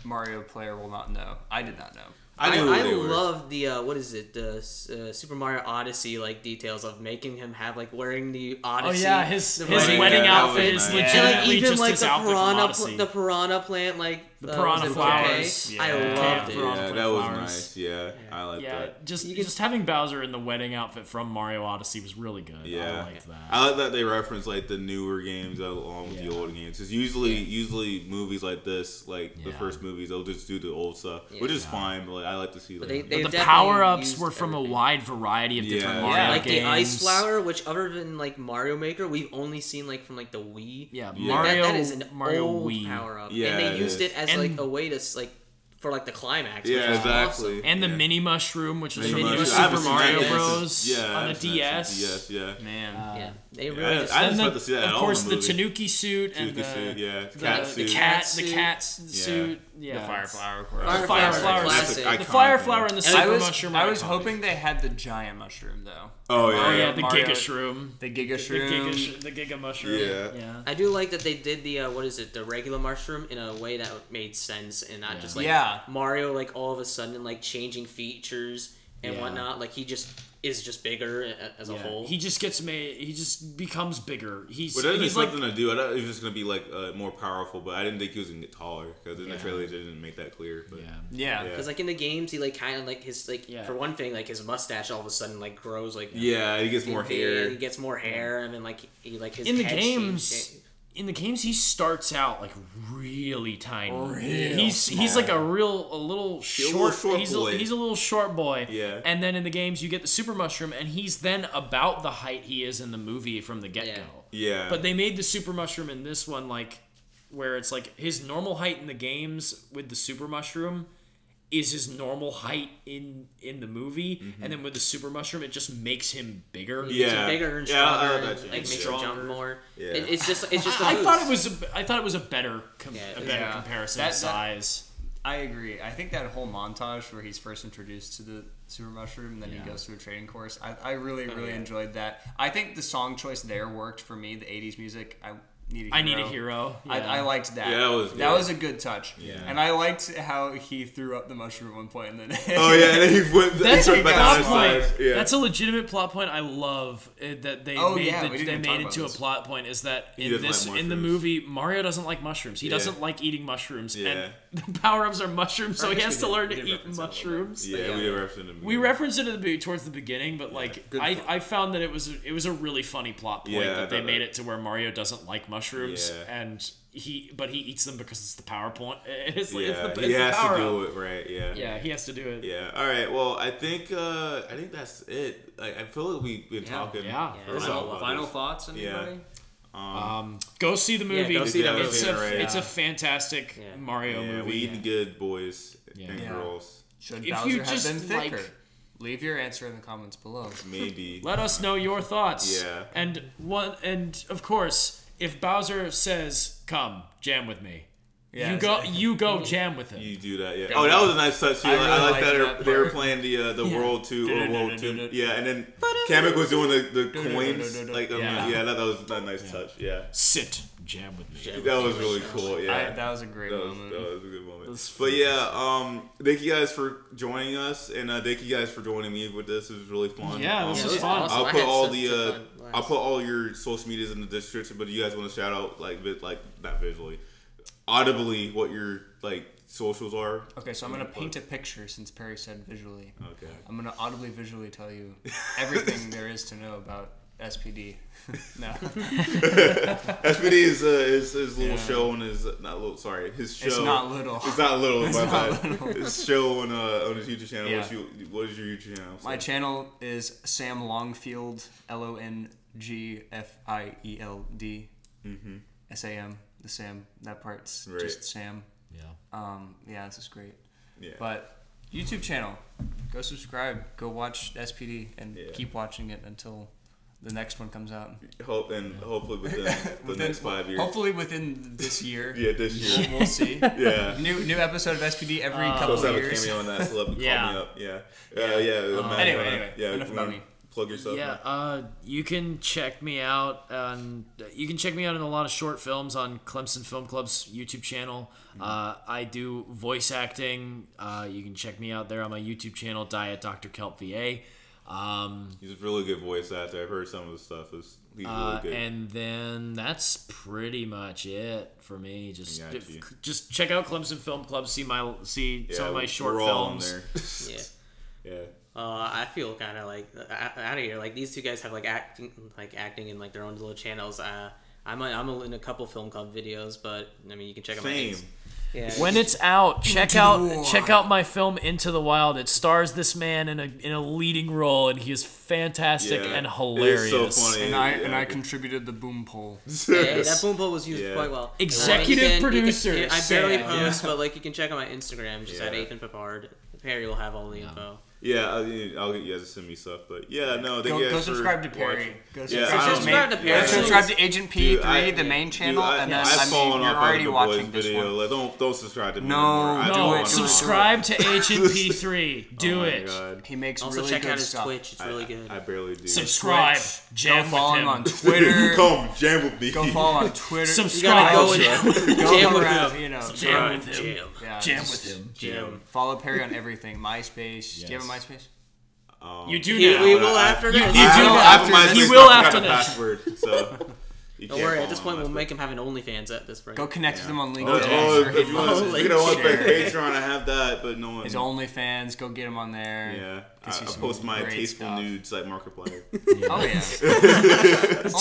Mario player will not know. I did not know. I knew who I they were. love the what is it, the Super Mario Odyssey like details of making him have like wearing the Oh Odyssey. yeah, his the wedding wedding outfit outfit, is nice. and like legitimately even just like his the outfit from piranha Odyssey. the piranha plant like The piranha was it flowers. bouquet? I Yeah. loved Yeah, it. piranha Yeah, that was flowers. nice. Yeah, I like Yeah, that. just having Bowser in the wedding outfit from Mario Odyssey was really good. Yeah, I liked that. I like that they reference like the newer games along with the Yeah. old games. Because usually movies like this, like the Yeah. first movies, they'll just do the old stuff, which is fine. But like, I like to see But like, they- But the definitely power-ups used were from everything. a wide variety of different Yeah. Mario Yeah, like games. the ice flower, which other than like Mario Maker, we've only seen like from like the Wii. Yeah, Like, Mario. that is an Mario old Wii. power up. Yeah, and they it used is. it as And- like a way to like for like the climax. yeah, which was exactly. awesome. And the yeah. mini mushroom, which was Mini from New Mushroom. I haven't Super seen that Mario yet. Bros. Yeah, I on the haven't seen that DS. since DS, yeah. Man. Yeah, they Yeah, really. I just- didn't And expect to see that of at all course, in the the movie. Tanuki suit and Tanuki suit, yeah. the Cat the suit. cat Cat suit. Yeah, The fire flower, of course. Fire Fire flower, flowers. classic. That's The iconic, fire man. flower and the And super I was, mushroom. I are was iconic. hoping they had the giant mushroom though. Oh yeah, Oh yeah, the Mario- Giga Shroom. The Giga The Shroom. the Giga Mushroom. Yeah. I do like that they did the what is it, the regular mushroom in a way that made sense and not just like Yeah. Mario like all of a sudden like changing features and Yeah. whatnot. Like he just is just bigger as a Yeah. whole. He just gets made. He just becomes bigger. He's But that is he's like something to do. I thought it was just gonna be like more powerful, but I didn't think he was gonna get taller because in the Yeah. trailer they didn't make that clear. But yeah. Yeah. Yeah. Because like in the games, he like kind of like his like Yeah. for one thing like his mustache all of a sudden like grows like yeah, he gets more big, hair. He gets more hair and then like he like his In the head games, changed. in the games, he starts out like really tiny. Real He's like a little short. short he's boy. he's a little short boy. Yeah. And then in the games, you get the super mushroom, and he's then about the height he is in the movie from the get go. Yeah. But they made the super mushroom in this one like where it's like his normal height in the games with the super mushroom is his normal height in the movie, and then with the super mushroom, it just makes him bigger. He gets Yeah. bigger and Yeah, I stronger, like that and, change. like makes him Stronger. jump more. Yeah. It's just a I boost. thought it was a better Yeah, a better yeah. comparison That- of size. I agree. I think that whole montage where he's first introduced to the super mushroom and then Yeah. he goes through a training course, I really yeah. enjoyed that. I think the song choice there worked for me, the 80s music. I Need a Hero. Yeah. I liked that. Yeah, that was that good. was a good touch. Yeah. And I liked how he threw up the mushroom at one point and then Oh yeah, and then he went. That's he a went back plot on his point. side. Yeah. That's a legitimate plot point. I love that they Oh, made yeah, we didn't they even talk made about into this. a plot point. Is that He in doesn't this like in the mushrooms. movie Mario doesn't like mushrooms. He Yeah. doesn't like eating mushrooms, Yeah. and the power ups are mushrooms, so I he guess has we to did- learn we to did eat reference that a little bit. mushrooms. Yeah, Yeah. we referenced it in the movie. We referenced it towards the beginning, but like good I found that it was a really funny plot point Yeah, I that they thought made that- it to where Mario doesn't like mushrooms, Yeah. and he eats them because it's the power point. It's, Yeah, it's the he has power to do up. it right. Yeah. Yeah, he has to do it. Yeah. All right. Well, I think that's it. I feel like we've been talking. yeah. for a while Final, about final this. thoughts, anybody? Go see the movie. go see that movie. It's a Right. it's a fantastic Yeah. Mario Yeah, movie. we eating good, boys Yeah. and Yeah. girls. Should If Bowser you have just been thicker? like- Leave your answer in the comments below. Maybe. Let us know your thoughts. Yeah. And of course, if Bowser says, "Come, jam with me," Yeah, You go jam with him. You do that, yeah. Oh, that was a nice touch too. I really I like liked that that they were part. playing the World 2 or World 2. Yeah, and then Kamek was doing the coins. Like, that was a nice touch. Yeah, Sit, jam with me. that was really cool. Yeah, that was a great moment. That was a good moment. But yeah, thank you guys for joining us, and thank you guys for joining me with this. It was really fun. Yeah, this was fun. awesome. I'll I put had all such a fun blast. I'll put all your social medias in the description. But you guys want to shout out like not visually, audibly what your like socials are. Okay, so I'm gonna paint a picture since Perry said visually. Okay. I'm gonna audibly visually tell you everything there is to know about SPD. No. SPD is his little show on his not little. Sorry, his show. It's not little. It's not little. It's my not bad. little. His show on his YouTube channel. Yeah. What is your YouTube channel? My channel is Sam Longfield, Longfield. SAM. The Sam. That part's Right. just Sam. Yeah. Yeah, this is great. Yeah. But YouTube channel, go subscribe, go watch SPD, and Yeah. keep watching it until the next one comes out. Hopefully within the next 5 years. Hopefully within this year. Yeah, this year. We'll see. Yeah. New episode of SPD every couple Supposed to of have a years. cameo on that. So let me Yeah. call me up. Yeah. Anyway, yeah. enough about me. Plug yourself. Yeah, you can check me out on in a lot of short films on Clemson Film Club's YouTube channel. I do voice acting. You can check me out there on my YouTube channel, Diet Dr. Kelp VA. He's a really good voice actor. I've heard some of the stuff. He's really good. And then that's pretty much it for me. Got you. Just check out Clemson Film Club. See some of my short we're all on films. there. Yeah. Yeah. I feel kind of like out of here. Like these two guys have like acting in like their own little channels. I'm in a couple film club videos, but I mean you can check them out. Same. Yeah. When it's out, check out my film Into the Wild. It stars this man in a leading role, and he is fantastic and hilarious. It's so funny. And I contributed the boom pole. Yeah, that boom pole was used quite well. Executive producer, I barely Sam. post, but like you can check out my Instagram just at Athen Papard. Perry will have all the info. Yeah, I'll get you guys to send me stuff, but yeah, no, Go subscribe to Perry. Go subscribe to Perry. Go subscribe to Agent P3, Dude, the main channel, and then I've fallen you're off already of the watching boys this video. one. Like, don't subscribe to me No, anymore. do it. Subscribe to Agent P3. Do it. God. He makes Also really check good out his stuff. Twitch. It's really good. I barely do. Subscribe. Go Jam follow with him him. on Twitter. Come jam with me. Go follow on Twitter. Subscribe. Go jam with around, him. you know. Jam with him. Yeah, Jam just with him. Follow Perry on everything. MySpace. Do you have a MySpace? You do We now. will after this. He will after the this. password, so you Don't can't worry. At follow this point, my we'll MySpace. make him have an OnlyFans at this rate. Go connect with him on LinkedIn. If you want to Holy speaking of shit. Patreon, I have that, but no one. His OnlyFans. Go get him on there. Yeah, Gets you I'll some post my great tasteful stuff. nudes like Markiplier. Oh yeah.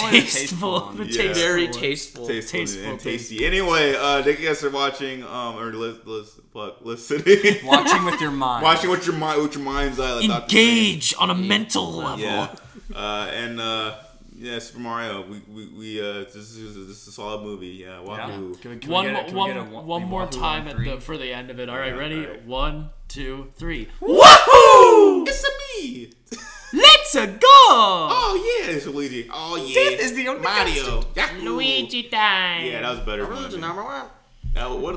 Only the Tasteful. one. The Yeah. tasteful. Very one. tasteful. Tasteful and thing. tasty. Anyway, thank you guys for watching, or listening. Watching with your mind. Watching with your mind's eye. Like Dr. Engage on a mental level. Yeah. Super Mario. We this is a solid movie. Yeah. Wahoo. Can we get a One more Wahoo time on three? for the end of it. All right, Yeah, ready? all right. 1, 2, 3. Wahoo! It's a me. Let's go! Oh yeah, it's Luigi. Oh yeah. Death is the only Mario. Yahoo! Luigi time. Yeah, that was better. than Religion mine. number one.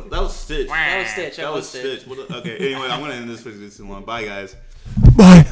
That was Stitch. That was Stitch. That was Stitch. Okay. Anyway, I'm gonna end this because it's too long. Bye, guys. Bye.